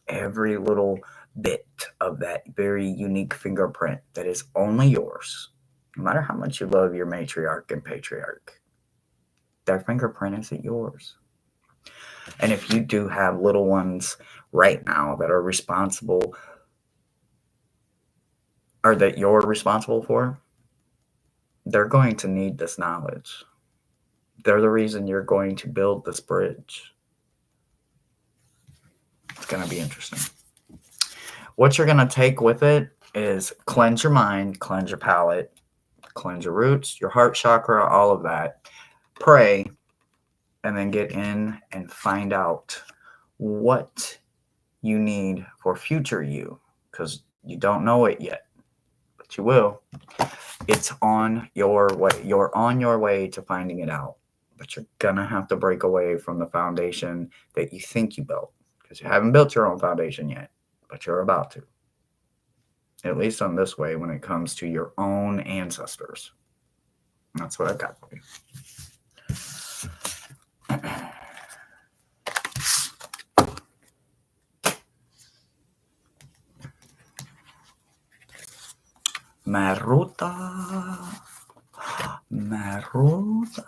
Every little bit of that very unique fingerprint that is only yours. No matter how much you love your matriarch and patriarch, their fingerprint isn't yours. And if you do have little ones right now that are responsible or that you're responsible for, they're going to need this knowledge. They're the reason you're going to build this bridge. going to be interesting. What you're going to take with it is cleanse your mind, cleanse your palate, cleanse your roots, your heart chakra, all of that. Pray, and then get in and find out what you need for future you, because you don't know it yet, but you will. It's on your way. You're on your way to finding it out, but you're going to have to break away from the foundation that you think you built, because you haven't built your own foundation yet, but you're about to. At least on this way when it comes to your own ancestors. That's what I've got for you. Maruta. Maruta.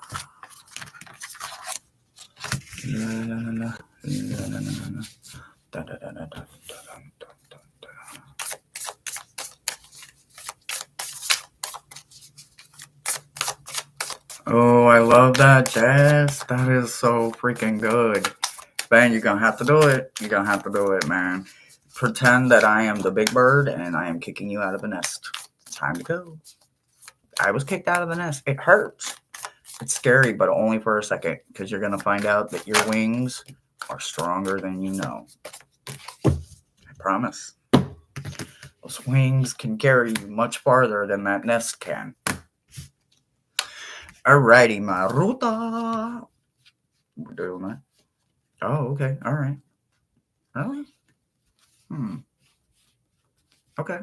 La la la la la la la la. Da da da da da da da da. Oh, I love that, Jazz. That is so freaking good. Man, you're going to have to do it. You're going to have to do it, man. Pretend that I am the big bird and I am kicking you out of the nest. Time to go. I was kicked out of the nest. It hurts. It's scary, but only for a second, because you're going to find out that your wings are stronger than you know. I promise. Those wings can carry you much farther than that nest can. Alrighty, Maruta. We're doing that. Oh, okay. All right. Really? Okay.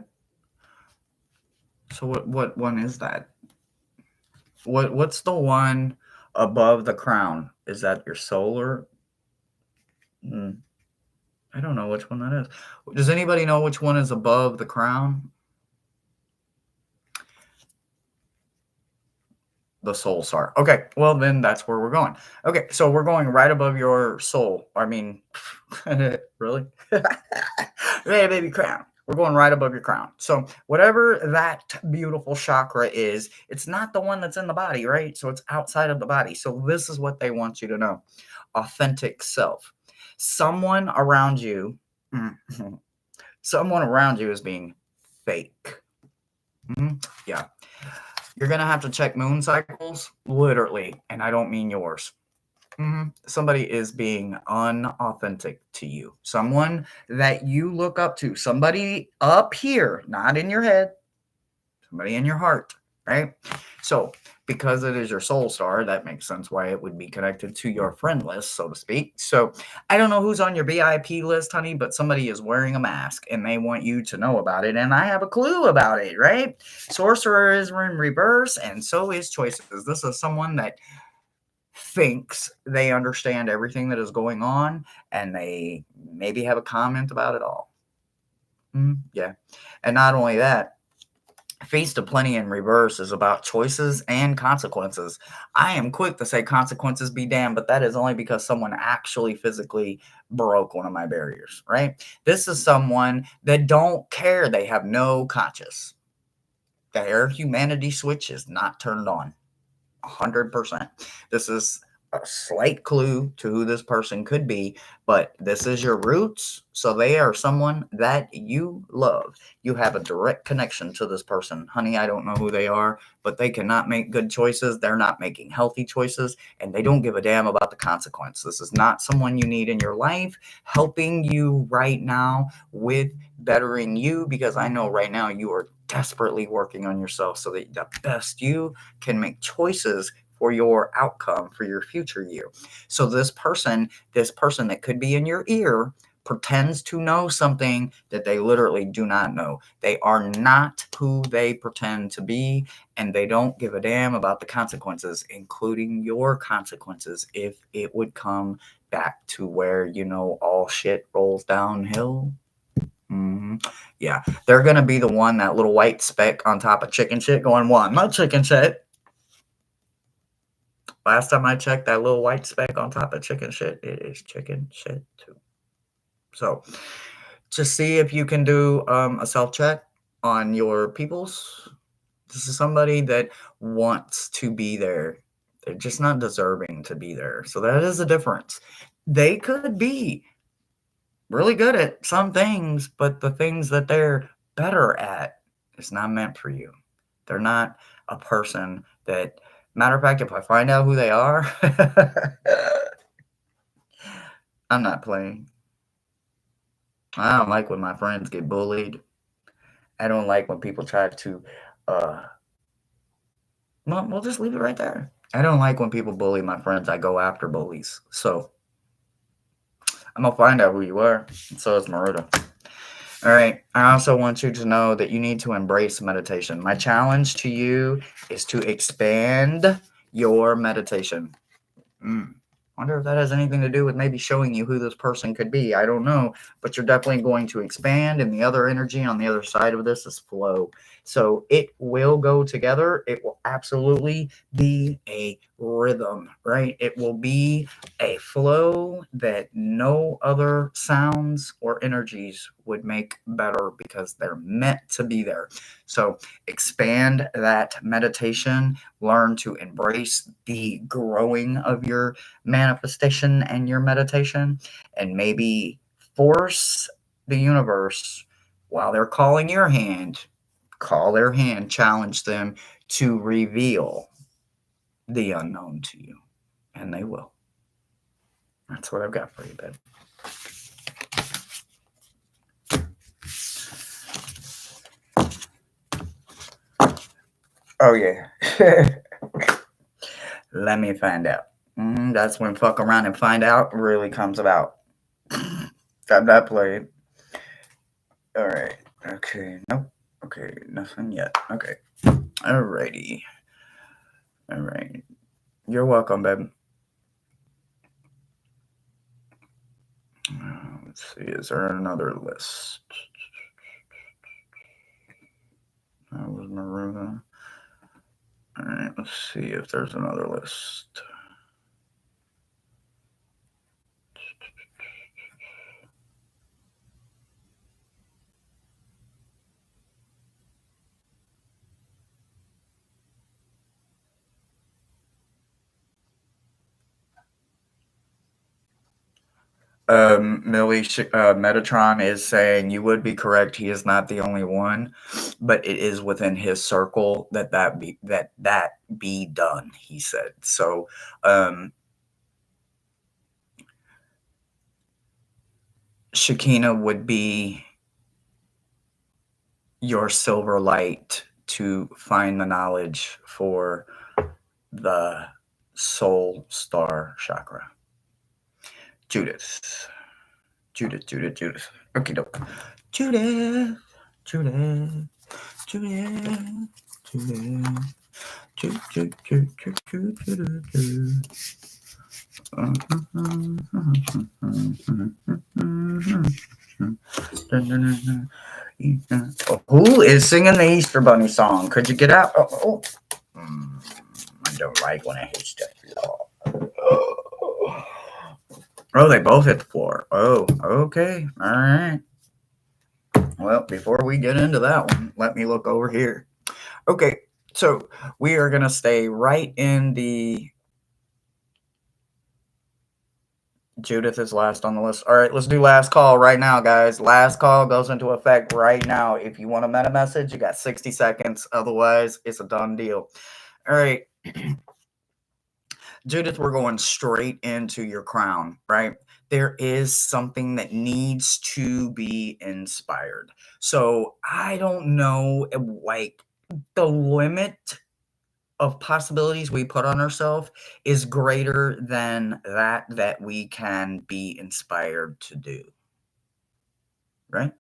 So what one is that? What's the one above the crown? Is that your solar? I don't know which one that is. Does anybody know which one is above the crown? The soul star. Okay, well then that's where we're going. Okay, so we're going right above your soul. I mean, really? Hey, baby crown. We're going right above your crown. So whatever that beautiful chakra is, it's not the one that's in the body, right? So it's outside of the body. So this is what they want you to know. Authentic self. Someone around you is being fake. Yeah. You're going to have to check moon cycles, literally, and I don't mean yours. Somebody is being unauthentic to you. Someone that you look up to. Somebody up here, not in your head. Somebody in your heart, right? So because it is your soul star, that makes sense why it would be connected to your friend list, so to speak. So I don't know who's on your VIP list, honey, but somebody is wearing a mask and they want you to know about it. And I have a clue about it, right? Sorcerer is in reverse, and so is Choices. This is someone that thinks they understand everything that is going on, and they maybe have a comment about it all. Yeah. And not only that, Feast of Plenty in reverse is about choices and consequences. I am quick to say consequences be damned, but that is only because someone actually physically broke one of my barriers, right? This is someone that don't care. They have no conscience. Their humanity switch is not turned on. 100%. This is a slight clue to who this person could be, but this is your roots. So they are someone that you love. You have a direct connection to this person. Honey, I don't know who they are, but they cannot make good choices. They're not making healthy choices, and they don't give a damn about the consequence. This is not someone you need in your life, helping you right now with bettering you, because I know right now you are desperately working on yourself so that the best you can make choices for your outcome, for your future you. So this person that could be in your ear pretends to know something that they literally do not know. They are not who they pretend to be, and they don't give a damn about the consequences, including your consequences, if it would come back to where, all shit rolls downhill. Yeah, they're going to be the one, that little white speck on top of chicken shit going, one, not chicken shit. Last time I checked, that little white speck on top of chicken shit, it is chicken shit too. So just see if you can do a self-check on your peoples. This is somebody that wants to be there. They're just not deserving to be there. So that is a difference. They could be really good at some things, but the things that they're better at is not meant for you. They're not a person that, matter of fact, if I find out who they are, I'm not playing. I don't like when my friends get bullied. I don't like when people try to, well, we'll just leave it right there. I don't like when people bully my friends. I go after bullies. So I'm going to find out who you are. And so is Maruta. All right. I also want you to know that you need to embrace meditation. My challenge to you is to expand your meditation. Wonder if that has anything to do with maybe showing you who this person could be. I don't know, but you're definitely going to expand. And the other energy on the other side of this is flow. So it will go together. It will absolutely be a rhythm, right? It will be a flow that no other sounds or energies would make better because they're meant to be there. So expand that meditation, learn to embrace the growing of your manifestation and your meditation, and maybe force the universe while they're calling your hand, call their hand, challenge them to reveal the unknown to you, and they will. That's what I've got for you, babe. Oh yeah. Let me find out. That's when fuck around and find out really comes about. Got that played. All right. Okay. Nope. Okay. Nothing yet. Okay. Alrighty. All right. You're welcome, babe. Let's see. Is there another list? That was Maruta. All right. Let's see if there's another list. Millie, Metatron is saying you would be correct. He is not the only one, but it is within his circle that be done. He said so. Shakina would be your silver light to find the knowledge for the soul star chakra. Judith. Okay, doke. Judith. Who is singing the Easter Bunny song? Could you get out? I don't like when I hit stuff. Oh, they both hit the floor. Oh, okay. All right. Well, before we get into that one, let me look over here. Okay, so we are going to stay right in the... Judith is last on the list. All right, let's do last call right now, guys. Last call goes into effect right now. If you want a meta message, you got 60 seconds. Otherwise, it's a done deal. All right. Judith, we're going straight into your crown, right? There is something that needs to be inspired. So I don't know, like, the limit of possibilities we put on ourselves is greater than that we can be inspired to do, right?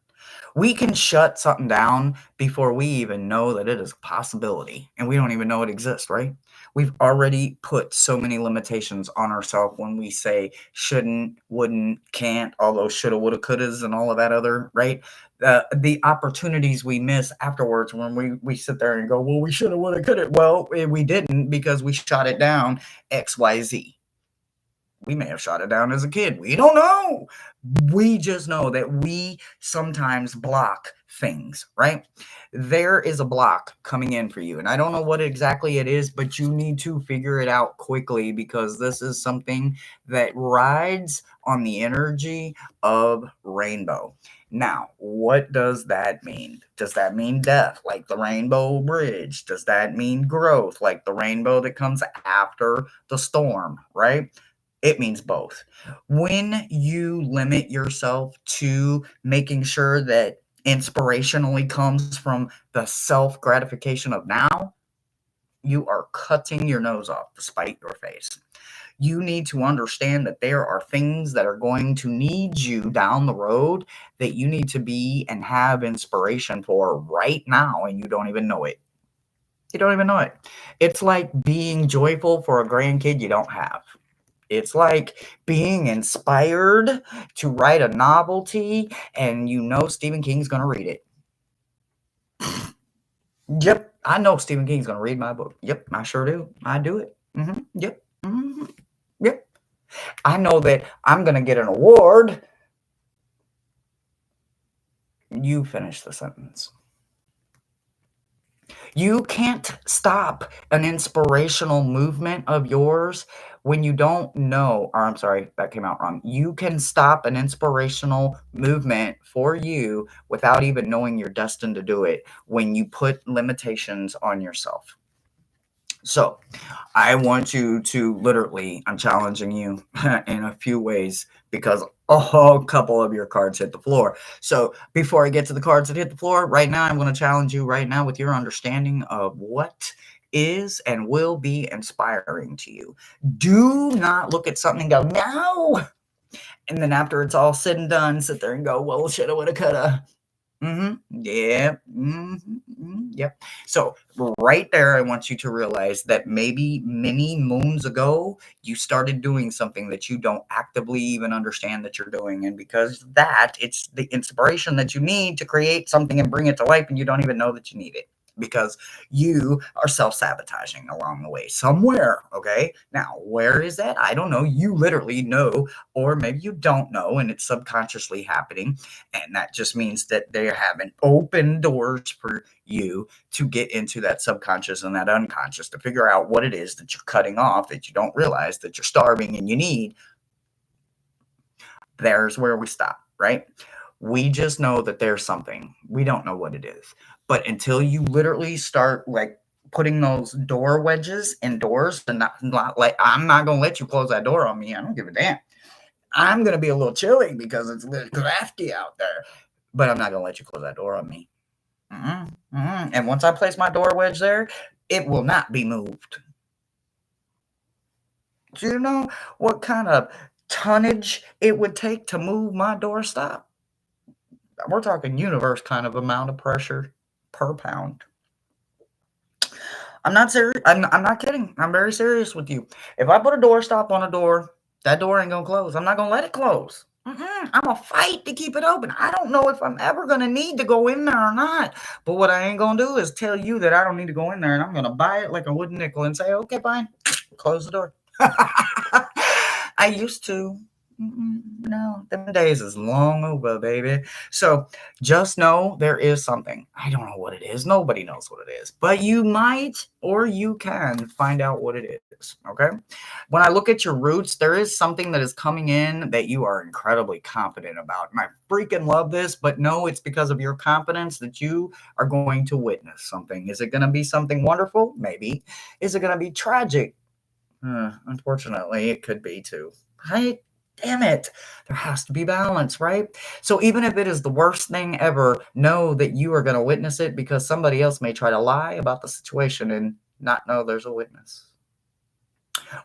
We can shut something down before we even know that it is a possibility, and we don't even know it exists, right? We've already put so many limitations on ourselves when we say shouldn't, wouldn't, can't, all those shoulda, woulda, couldas, and all of that other, right? The opportunities we miss afterwards when we sit there and go, well, we shoulda, woulda, coulda. Well, we didn't because we shot it down XYZ. We may have shot it down as a kid. We don't know. We just know that we sometimes block things, right? There is a block coming in for you. And I don't know what exactly it is, but you need to figure it out quickly, because this is something that rides on the energy of rainbow. Now, what does that mean? Does that mean death, like the rainbow bridge? Does that mean growth, like the rainbow that comes after the storm, right? It means both. When you limit yourself to making sure that inspirationally comes from the self gratification of now, you are cutting your nose off to spite your face. You need to understand that there are things that are going to need you down the road that you need to be and have inspiration for right now, and you don't even know it. You don't even know it. It's like being joyful for a grandkid you don't have. It's like being inspired to write a novelty and you know Stephen King's going to read it. Yep, I know Stephen King's going to read my book. Yep, I sure do. I do it. Yep. Yep. I know that I'm going to get an award. You finish the sentence. You can't stop an inspirational movement of yours when you don't know, or I'm sorry, that came out wrong. You can stop an inspirational movement for you without even knowing you're destined to do it when you put limitations on yourself. So, I want you to literally, I'm challenging you in a few ways, because a couple of your cards hit the floor. So before I get to the cards that hit the floor, right now, I'm going to challenge you right now with your understanding of what is and will be inspiring to you. Do not look at something and go, no. And then after it's all said and done, sit there and go, well, shoulda, woulda, coulda. Yeah. Yep. So right there, I want you to realize that maybe many moons ago, you started doing something that you don't actively even understand that you're doing. And because that, it's the inspiration that you need to create something and bring it to life, and you don't even know that you need it, because you are self-sabotaging along the way somewhere. Okay. Now, where is that? I don't know. You literally know, or maybe you don't know, and it's subconsciously happening. And that just means that they haven't opened doors for you to get into that subconscious and that unconscious to figure out what it is that you're cutting off, that you don't realize that you're starving and you need. There's where we stop, right? We just know that there's something. We don't know what it is. But until you literally start like putting those door wedges in doors, and not like, I'm not going to let you close that door on me. I don't give a damn. I'm going to be a little chilly because it's a little crafty out there, but I'm not going to let you close that door on me. And once I place my door wedge there, it will not be moved. Do you know what kind of tonnage it would take to move my doorstop? We're talking universe kind of amount of pressure per pound. I'm not serious. I'm not kidding. I'm very serious with you. If I put a doorstop on a door, that door ain't gonna close. I'm not gonna let it close. I'm gonna fight to keep it open. I don't know if I'm ever gonna need to go in there or not. But what I ain't gonna do is tell you that I don't need to go in there, and I'm gonna buy it like a wooden nickel and say, okay, fine, close the door. I used to. No, them days is long over, baby. So just know there is something. I don't know what it is. Nobody knows what it is. But you might, or you can find out what it is. Okay. When I look at your roots, there is something that is coming in that you are incredibly confident about. And I freaking love this, but no, it's because of your confidence that you are going to witness something. Is it going to be something wonderful? Maybe. Is it going to be tragic? Unfortunately, it could be too. Right? Damn it. There has to be balance, right? So even if it is the worst thing ever, know that you are going to witness it, because somebody else may try to lie about the situation and not know there's a witness.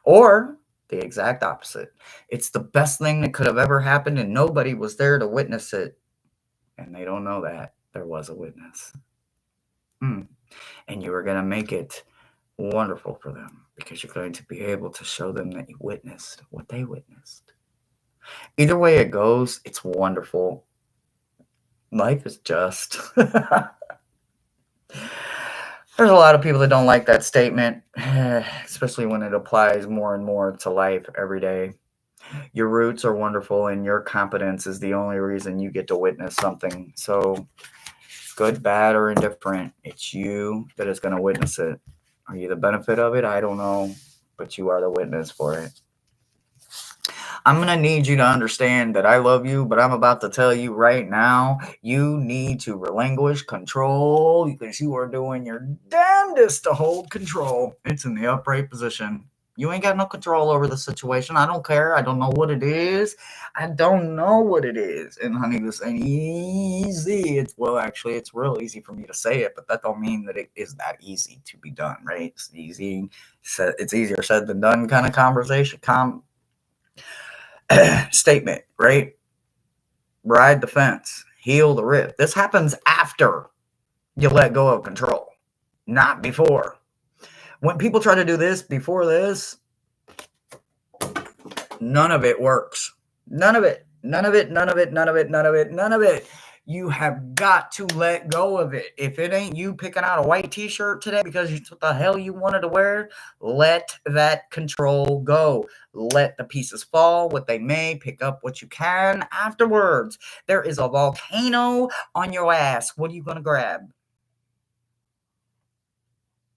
Or the exact opposite. It's the best thing that could have ever happened and nobody was there to witness it. And they don't know that there was a witness. And you are going to make it wonderful for them, because you're going to be able to show them that you witnessed what they witnessed. Either way it goes, it's wonderful. Life is just. There's a lot of people that don't like that statement, especially when it applies more and more to life every day. Your roots are wonderful, and your competence is the only reason you get to witness something. So good, bad, or indifferent, it's you that is going to witness it. Are you the benefit of it? I don't know, but you are the witness for it. I'm going to need you to understand that I love you, but I'm about to tell you right now, you need to relinquish control because you are doing your damnedest to hold control. It's in the upright position. You ain't got no control over the situation. I don't care. I don't know what it is. I don't know what it is. And honey, this ain't easy. Actually, it's real easy for me to say it, but that don't mean that it is that easy to be done, right? It's easy. It's easier said than done kind of conversation. Statement, right? Ride the fence, heal the rift. This happens after you let go of control, not before. When people try to do this before this, none of it works. None of it. None of it. None of it. None of it. None of it. None of it. You have got to let go of it. If it ain't you picking out a white t-shirt today because it's what the hell you wanted to wear, let that control go. Let the pieces fall what they may. Pick up what you can afterwards. There is a volcano on your ass. What are you going to grab?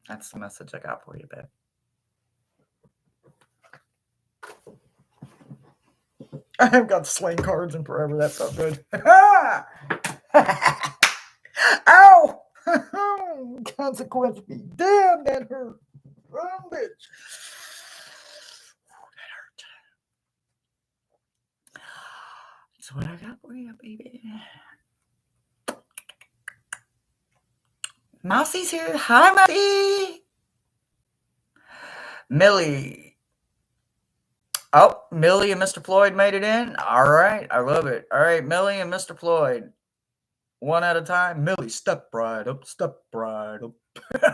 That's the message I got for you, babe. I haven't got slaying cards in forever. That felt good. Ow! Consequence be damn, that hurt. Oh, bitch. That hurt. That's what I got for you, baby. Mousie's here. Hi, Mousy. Millie. Oh, Millie and Mr. Floyd made it in. All right. I love it. All right, Millie and Mr. Floyd. One at a time. Millie, step right up. Step right up.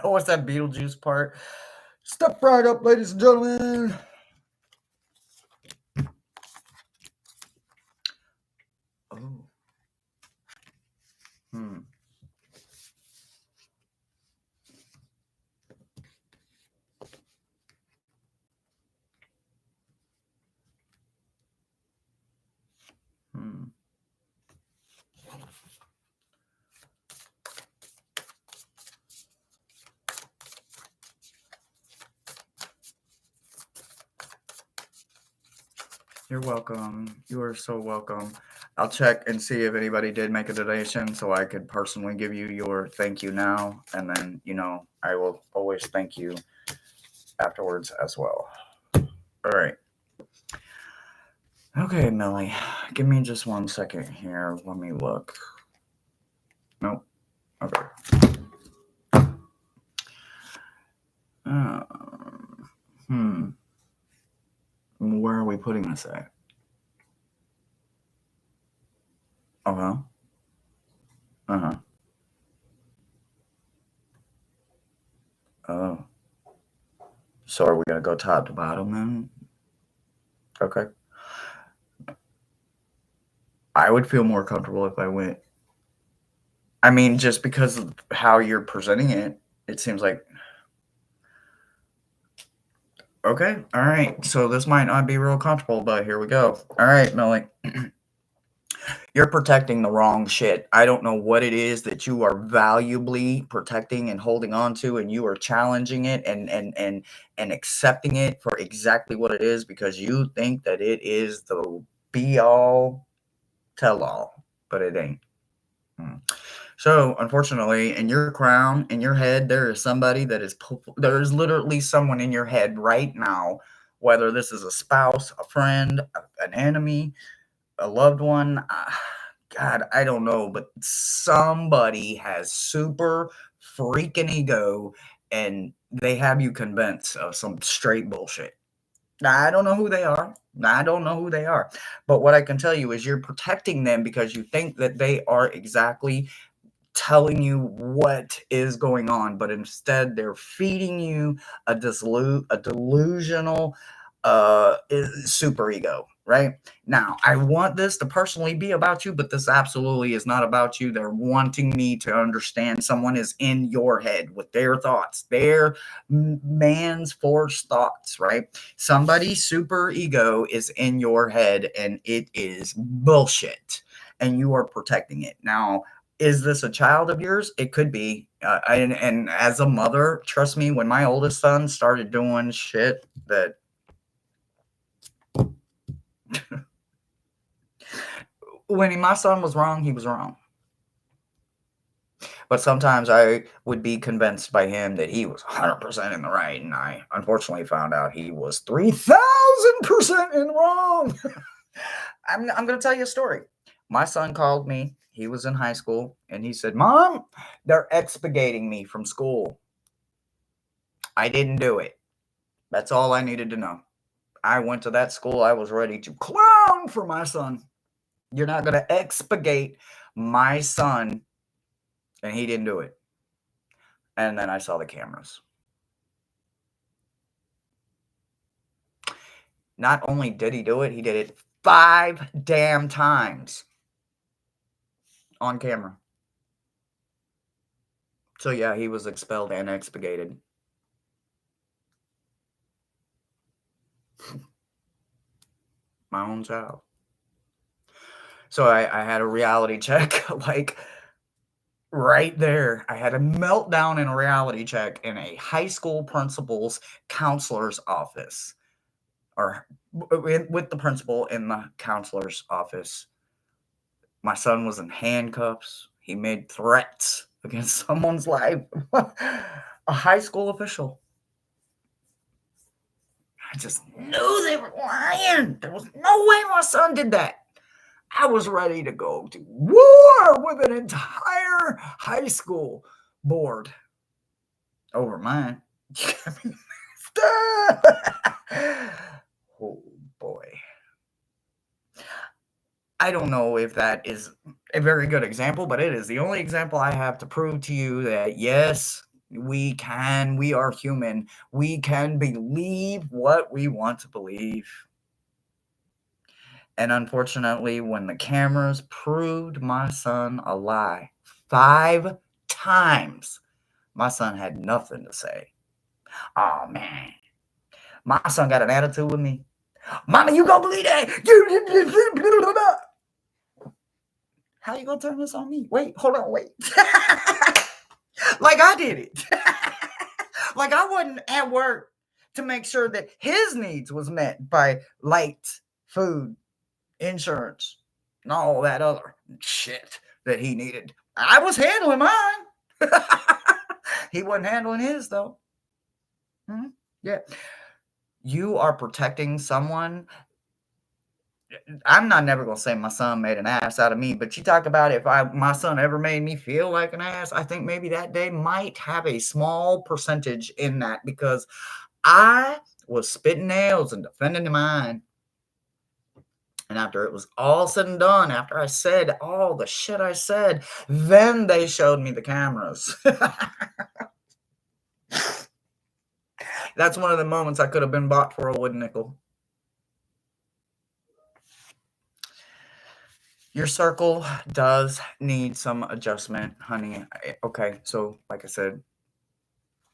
What's that Beetlejuice part? Step right up, ladies and gentlemen. Oh. Hmm. Hmm. You're welcome. You are so welcome. I'll check and see if anybody did make a donation so I could personally give you your thank you now. And then, I will always thank you afterwards as well. All right. Okay, Millie. Give me just 1 second here. Let me look. Nope. Okay. Where are we putting this at? Uh-huh. Uh-huh. Oh. So are we going to go top to bottom then? Okay. I would feel more comfortable if I went. I mean, just because of how you're presenting it, it seems like. Okay. All right. So this might not be real comfortable, but here we go. All right, Millie. You're protecting the wrong shit. I don't know what it is that you are valuably protecting and holding on to, and you are challenging it and accepting it for exactly what it is because you think that it is the be all tell all, but it ain't. So, unfortunately, in your crown, in your head, there is somebody there is literally someone in your head right now, whether this is a spouse, a friend, an enemy, a loved one. God, I don't know, but somebody has super freaking ego and they have you convinced of some straight bullshit. I don't know who they are. But what I can tell you is you're protecting them because you think that they are exactly telling you what is going on, but instead they're feeding you a delusional super ego, right? Now, I want this to personally be about you, but this absolutely is not about you. They're wanting me to understand someone is in your head with their thoughts, their man's forced thoughts, right? Somebody's super ego is in your head and it is bullshit and you are protecting it. Now, Is this a child of yours? It could be. And as a mother, trust me, when my oldest son started doing shit that when my son was wrong, he was wrong. But sometimes I would be convinced by him that he was 100% in the right, and I unfortunately found out he was 3,000% in wrong. I'm going to tell you a story. My son called me. He was in high school, and he said, "Mom, they're expurgating me from school." I didn't do it. That's all I needed to know. I went to that school. I was ready to clown for my son. You're not going to expurgate my son. And he didn't do it. And then I saw the cameras. Not only did he do it, he did it 5 damn times on camera. So yeah, he was expelled and expurgated. My own child. So I had a reality check, like right there. I had a meltdown in a reality check in a high school principal's counselor's office, or with the principal in the counselor's office. My son was in handcuffs. He made threats against someone's life. A high school official. I just knew they were lying. There was no way my son did that. I was ready to go to war with an entire high school board over mine. Oh boy. I don't know if that is a very good example, but it is the only example I have to prove to you that yes, we are human. We can believe what we want to believe. And unfortunately, when the cameras proved my son a lie 5 times, my son had nothing to say. Oh man, my son got an attitude with me. Mama, you gonna believe that? How you gonna turn this on me? Wait, hold on, wait. Like I did it. Like I wasn't at work to make sure that his needs was met by light, food, insurance, and all that other shit that he needed. I was handling mine. He wasn't handling his though. Yeah. You are protecting someone. I'm not never gonna say my son made an ass out of me, but you talk about if my son ever made me feel like an ass, I think maybe that day might have a small percentage in that because I was spitting nails and defending mine. And after it was all said and done, after I said all the shit I said, then they showed me the cameras. That's one of the moments I could have been bought for a wooden nickel. Your circle does need some adjustment, honey. Okay, so like I said,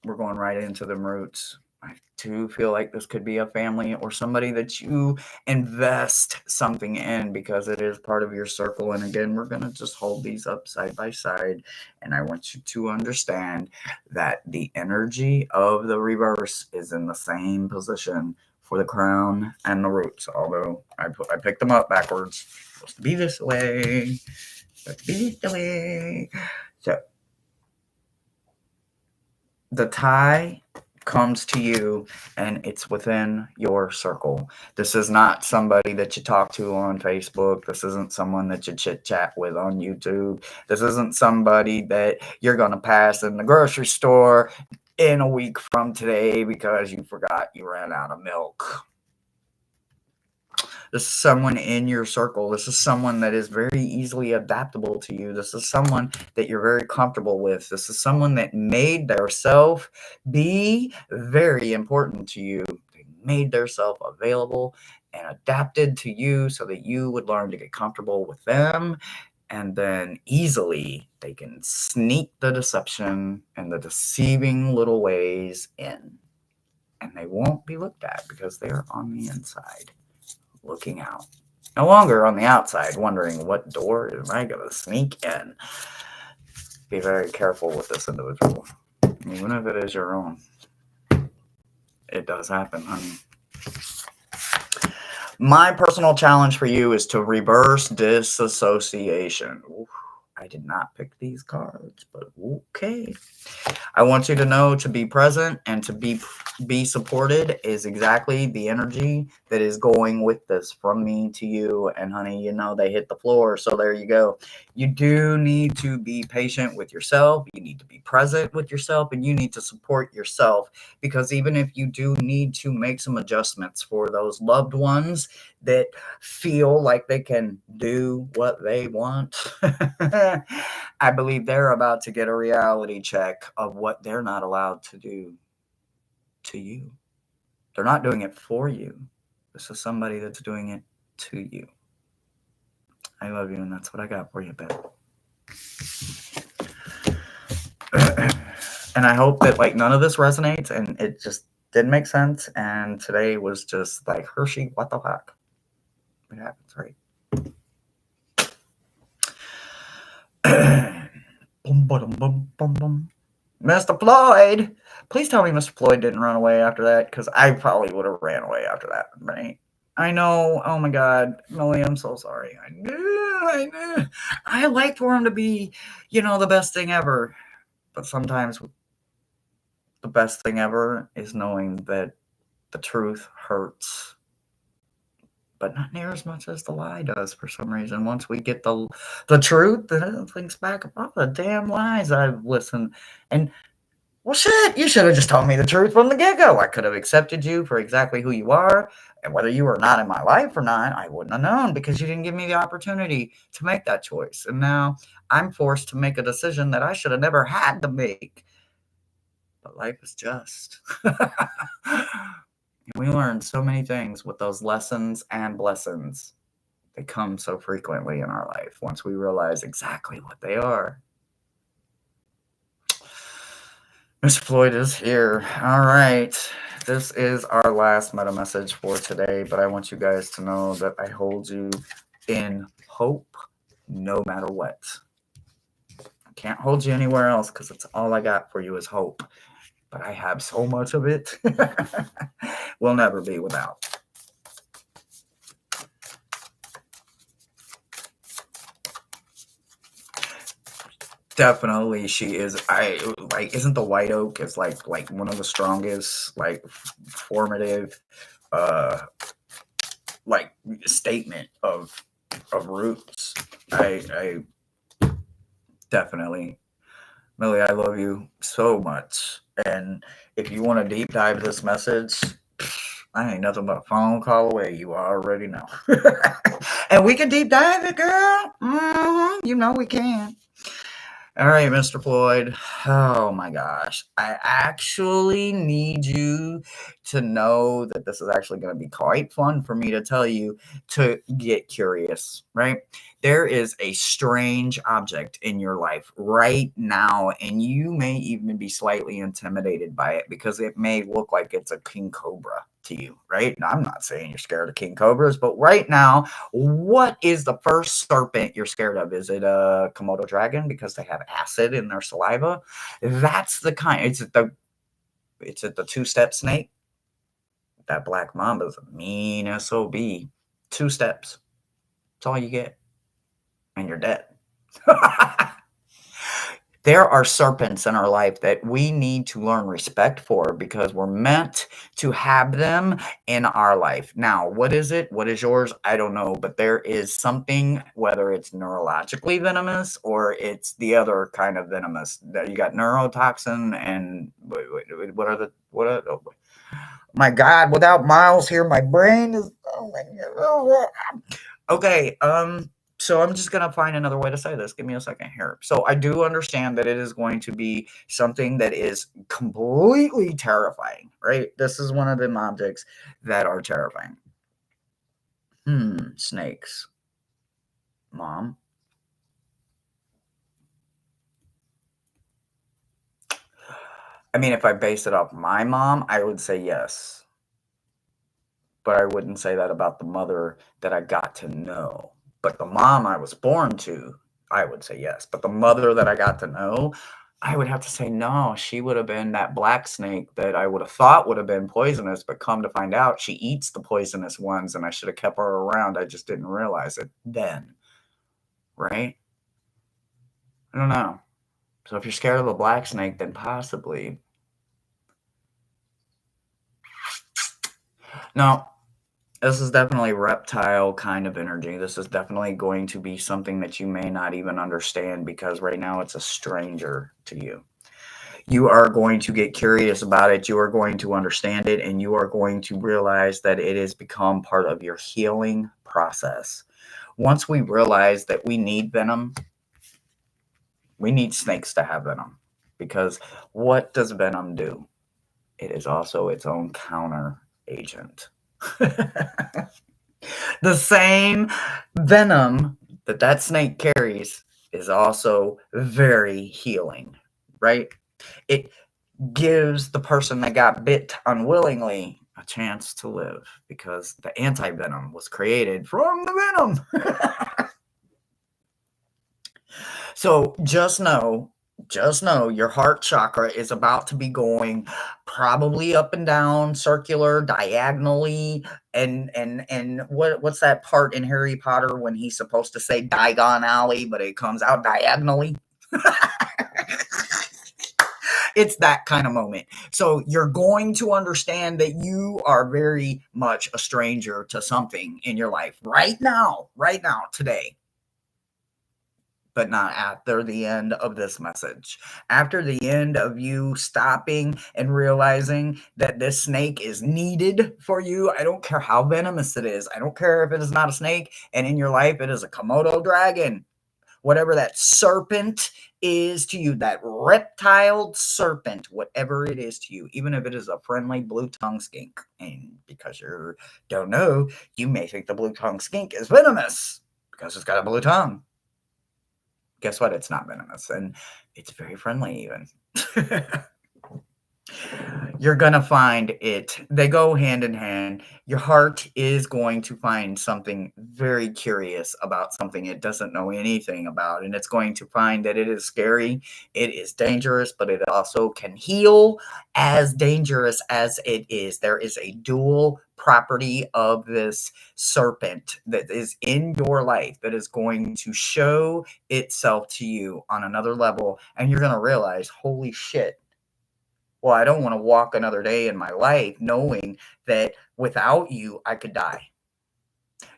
we're going right into the roots. I do feel like this could be a family or somebody that you invest something in because it is part of your circle. And again, we're going to just hold these up side by side. And I want you to understand that the energy of the reverse is in the same position for the crown and the roots. Although I picked them up backwards. It's supposed to be this way. Supposed to be this way. So the tie comes to you and it's within your circle. This is not somebody that you talk to on Facebook. This isn't someone that you chit chat with on YouTube. This isn't somebody that you're going to pass in the grocery store in a week from today because you forgot you ran out of milk. This is someone in your circle. This is someone that is very easily adaptable to you. This is someone that you're very comfortable with. This is someone that made their self be very important to you. They made their self available and adapted to you so that you would learn to get comfortable with them. And then easily they can sneak the deception and the deceiving little ways in. And they won't be looked at because they're on the inside. Looking out. No longer on the outside, wondering what door am I going to sneak in. be very careful with this individual. Even if it is your own. It does happen, honey. My personal challenge for you is to reverse disassociation. Oof, I did not pick these cards, but okay. I want you to know to be present and to be supported is exactly the energy that is going with this from me to you. And honey, you know, they hit the floor. So there you go. You do need to be patient with yourself. You need to be present with yourself, and you need to support yourself, because even if you do need to make some adjustments for those loved ones that feel like they can do what they want, I believe they're about to get a reality check of what they're not allowed to do to you. They're not doing it for you. This is somebody that's doing it to you. I love you, and that's what I got for you, babe. And I hope that like none of this resonates and it just didn't make sense. And today was just like, Hershey, what the fuck? It happens, right? Boom, boom, boom, boom, boom. Mr. Floyd, please tell me Mr. Floyd didn't run away after that, because I probably would have ran away after that. Right? I know. Oh my God, Millie, I'm so sorry. I knew. I liked for him to be, the best thing ever. But sometimes the best thing ever is knowing that the truth hurts, but not near as much as the lie does for some reason. Once we get the truth, then it thinks back about the damn lies I've listened. And, well, shit, you should have just told me the truth from the get-go. I could have accepted you for exactly who you are, and whether you were not in my life or not, I wouldn't have known, because you didn't give me the opportunity to make that choice. And now I'm forced to make a decision that I should have never had to make. But life is just. We learn so many things with those lessons and blessings. They come so frequently in our life once we realize exactly what they are. Miss Floyd is here. All right. This is our last meta message for today, but I want you guys to know that I hold you in hope no matter what. I can't hold you anywhere else because it's all I got for you is hope. But I have so much of it. We'll never be without. Definitely, she is. Isn't the white oak is like one of the strongest, like formative, like statement of roots. I definitely, Millie, I love you so much. And if you want to deep dive this message, I ain't nothing but a phone call away. You already know. And we can deep dive it, girl. You know we can. All right, Mr. Floyd. Oh my gosh. I actually need you to know that this is actually going to be quite fun for me to tell you to get curious, right? There is a strange object in your life right now, and you may even be slightly intimidated by it because it may look like it's a king cobra to you, right? Now, I'm not saying you're scared of king cobras, but right now, what is the first serpent you're scared of? Is it a Komodo dragon because they have acid in their saliva? That's the kind. It's the two-step snake. That black mamba's a mean SOB. 2 steps. That's all you get. And you're dead. There are serpents in our life that we need to learn respect for because we're meant to have them in our life. Now, what is it? What is yours? I don't know, but there is something, whether it's neurologically venomous or it's the other kind of venomous. You got neurotoxin and what are oh my God, without Miles here, my brain is, oh my God. Okay, so I'm just going to find another way to say this. Give me a second here. So I do understand that it is going to be something that is completely terrifying, right? This is one of them objects that are terrifying. Snakes. Mom. I mean, if I base it off my mom, I would say yes. But I wouldn't say that about the mother that I got to know. But the mom I was born to, I would say yes. But the mother that I got to know, I would have to say no. She would have been that black snake that I would have thought would have been poisonous, but come to find out she eats the poisonous ones, and I should have kept her around. I just didn't realize it then, right? I don't know. So if you're scared of a black snake, then possibly. No, this is definitely reptile kind of energy. This is definitely going to be something that you may not even understand because right now it's a stranger to you. You are going to get curious about it. You are going to understand it, and you are going to realize that it has become part of your healing process. Once we realize that we need venom, we need snakes to have venom. Because what does venom do? It is also its own counter agent. The same venom that snake carries is also very healing, right? It gives the person that got bit unwillingly a chance to live because the anti-venom was created from the venom. So just know your heart chakra is about to be going probably up and down, circular, diagonally, and what's that part in Harry Potter when he's supposed to say Diagon Alley, but it comes out diagonally? It's that kind of moment. So you're going to understand that you are very much a stranger to something in your life right now, today. But not after the end of this message. After the end of you stopping and realizing that this snake is needed for you, I don't care how venomous it is. I don't care if it is not a snake and in your life it is a Komodo dragon. Whatever that serpent is to you, that reptile serpent, whatever it is to you, even if it is a friendly blue-tongued skink. And because you don't know, you may think the blue-tongued skink is venomous because it's got a blue tongue. Guess what? It's not venomous, and it's very friendly even. You're going to find it. They go hand in hand. Your heart is going to find something very curious about something it doesn't know anything about, and it's going to find that it is scary, it is dangerous, but it also can heal as dangerous as it is. There is a dual property of this serpent that is in your life that is going to show itself to you on another level, and you're going to realize, holy shit. Well, I don't want to walk another day in my life knowing that without you, I could die.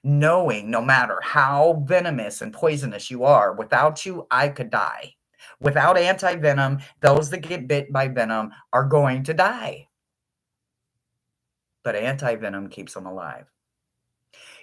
Knowing no matter how venomous and poisonous you are, without you, I could die. Without anti-venom, those that get bit by venom are going to die. But anti-venom keeps them alive.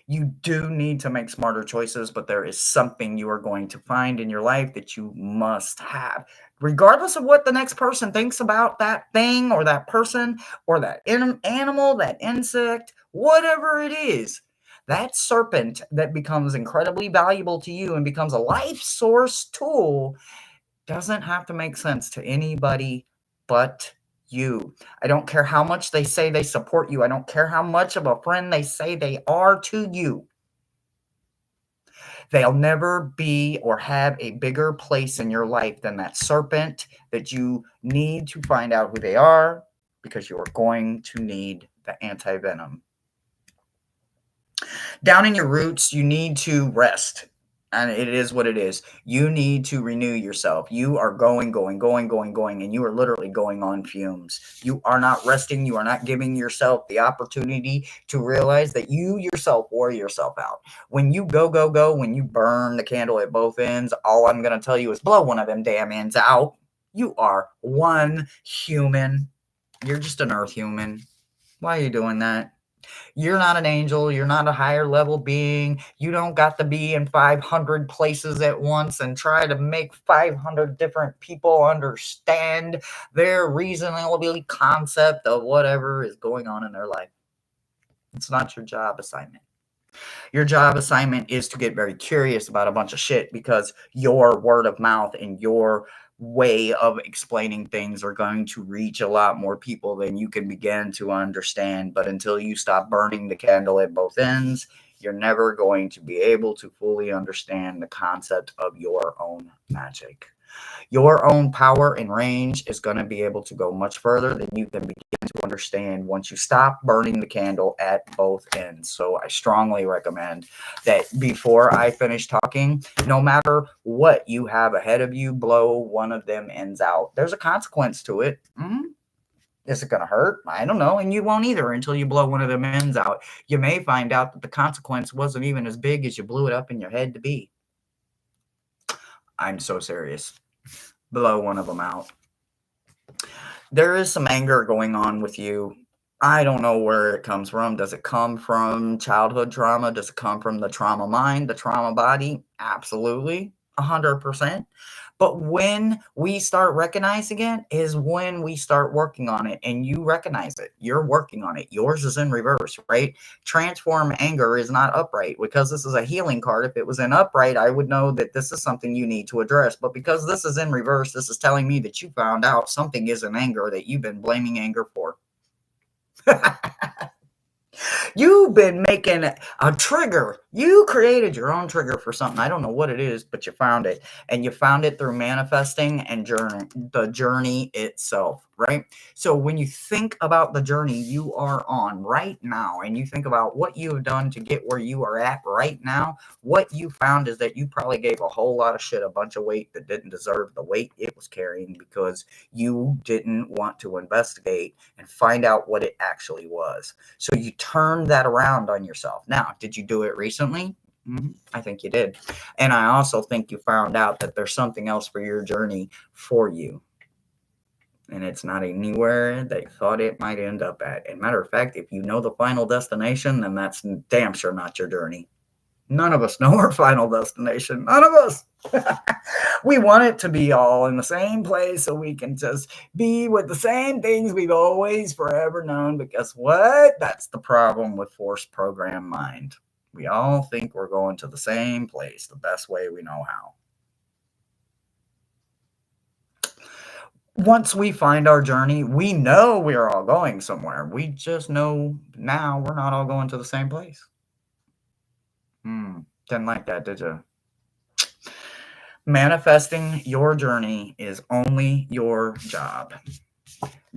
You do need to make smarter choices, but there is something you are going to find in your life that you must have. Regardless of what the next person thinks about that thing or that person or that animal, that insect, whatever it is, that serpent that becomes incredibly valuable to you and becomes a life source tool doesn't have to make sense to anybody but you. I don't care how much they say they support you. I don't care how much of a friend they say they are to you. They'll never be or have a bigger place in your life than that serpent that you need to find out who they are because you are going to need the anti-venom. Down in your roots, you need to rest. And it is what it is. You need to renew yourself. You are going, and you are literally going on fumes. You are not resting. You are not giving yourself the opportunity to realize that you yourself wore yourself out. When you go, when you burn the candle at both ends, all I'm going to tell you is blow one of them damn ends out. You are one human. You're just an earth human. Why are you doing that? You're not an angel. You're not a higher level being. You don't got to be in 500 places at once and try to make 500 different people understand their reasonable concept of whatever is going on in their life. It's not your job assignment. Your job assignment is to get very curious about a bunch of shit because your word of mouth and your way of explaining things are going to reach a lot more people than you can begin to understand. But until you stop burning the candle at both ends, you're never going to be able to fully understand the concept of your own magic. Your own power and range is going to be able to go much further than you can begin to understand once you stop burning the candle at both ends. So I strongly recommend that before I finish talking, no matter what you have ahead of you, blow one of them ends out. There's a consequence to it. Is it going to hurt? I don't know. And you won't either until you blow one of them ends out. You may find out that the consequence wasn't even as big as you blew it up in your head to be. I'm so serious. Blow one of them out. There is some anger going on with you. I don't know where it comes from. Does it come from childhood trauma? Does it come from the trauma mind, the trauma body? Absolutely, 100%. But when we start recognizing it is when we start working on it, and you recognize it. You're working on it. Yours is in reverse, right? Transform anger is not upright, because this is a healing card. If it was in upright, I would know that this is something you need to address. But because this is in reverse, this is telling me that you found out something is in anger that you've been blaming anger for. You've been making a trigger. You created your own trigger for something. I don't know what it is, but you found it. And you found it through manifesting and the journey itself, right? So when you think about the journey you are on right now, and you think about what you have done to get where you are at right now, what you found is that you probably gave a whole lot of shit a bunch of weight that didn't deserve the weight it was carrying, because you didn't want to investigate and find out what it actually was. So you turned that around on yourself. Now, did you do it recently? I think you did. And I also think you found out that there's something else for your journey for you. And it's not anywhere that you thought it might end up at. And matter of fact, if you know the final destination, then that's damn sure not your journey. None of us know our final destination. None of us. We want it to be all in the same place so we can just be with the same things we've always forever known. But guess what? That's the problem with forced program mind. We all think we're going to the same place the best way we know how. Once we find our journey, we know we're all going somewhere. We just know now we're not all going to the same place. Didn't like that, did you? Manifesting your journey is only your job,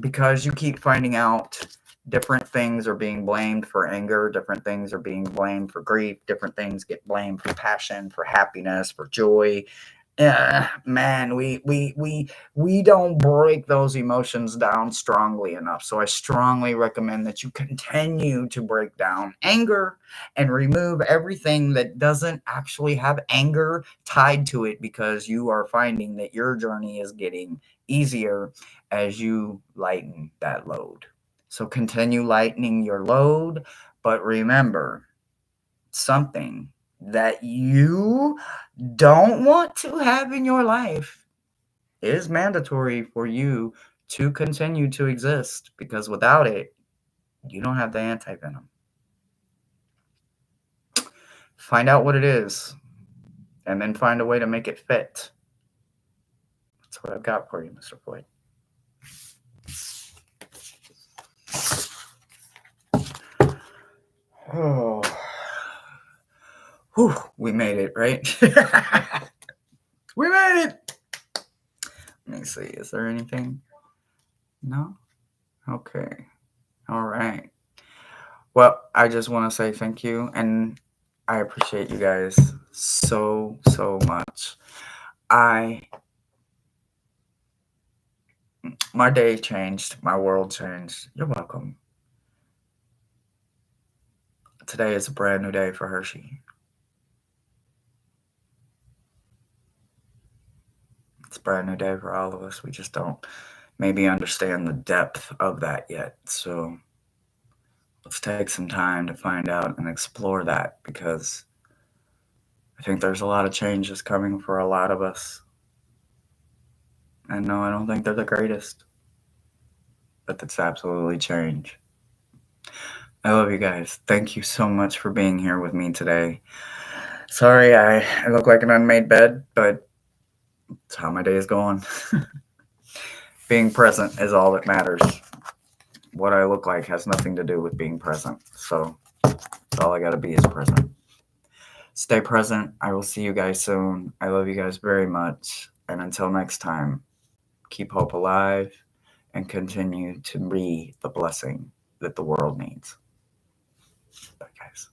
because you keep finding out different things are being blamed for anger, different things are being blamed for grief, different things get blamed for passion, for happiness, for joy. Man, we don't break those emotions down strongly enough. So I strongly recommend that you continue to break down anger and remove everything that doesn't actually have anger tied to it, because you are finding that your journey is getting easier as you lighten that load. So continue lightening your load, but remember, something that you don't want to have in your life is mandatory for you to continue to exist, because without it, you don't have the anti-venom. Find out what it is, and then find a way to make it fit. That's what I've got for you, Mr. Floyd. Oh, whew, we made it, right? We made it. Let me see. Is there anything? No? Okay. All right. Well, I just want to say thank you, and I appreciate you guys so much. My day changed. My world changed. You're welcome. Today is a brand new day for Hershey. It's a brand new day for all of us. We just don't maybe understand the depth of that yet. So let's take some time to find out and explore that, because I think there's a lot of changes coming for a lot of us. And no, I don't think they're the greatest, but that's absolutely change. I love you guys. Thank you so much for being here with me today. Sorry, I look like an unmade bed, but it's how my day is going. Being present is all that matters. What I look like has nothing to do with being present. So So all I got to be is present. Stay present. I will see you guys soon. I love you guys very much. And until next time, keep hope alive and continue to be the blessing that the world needs. Bye, guys.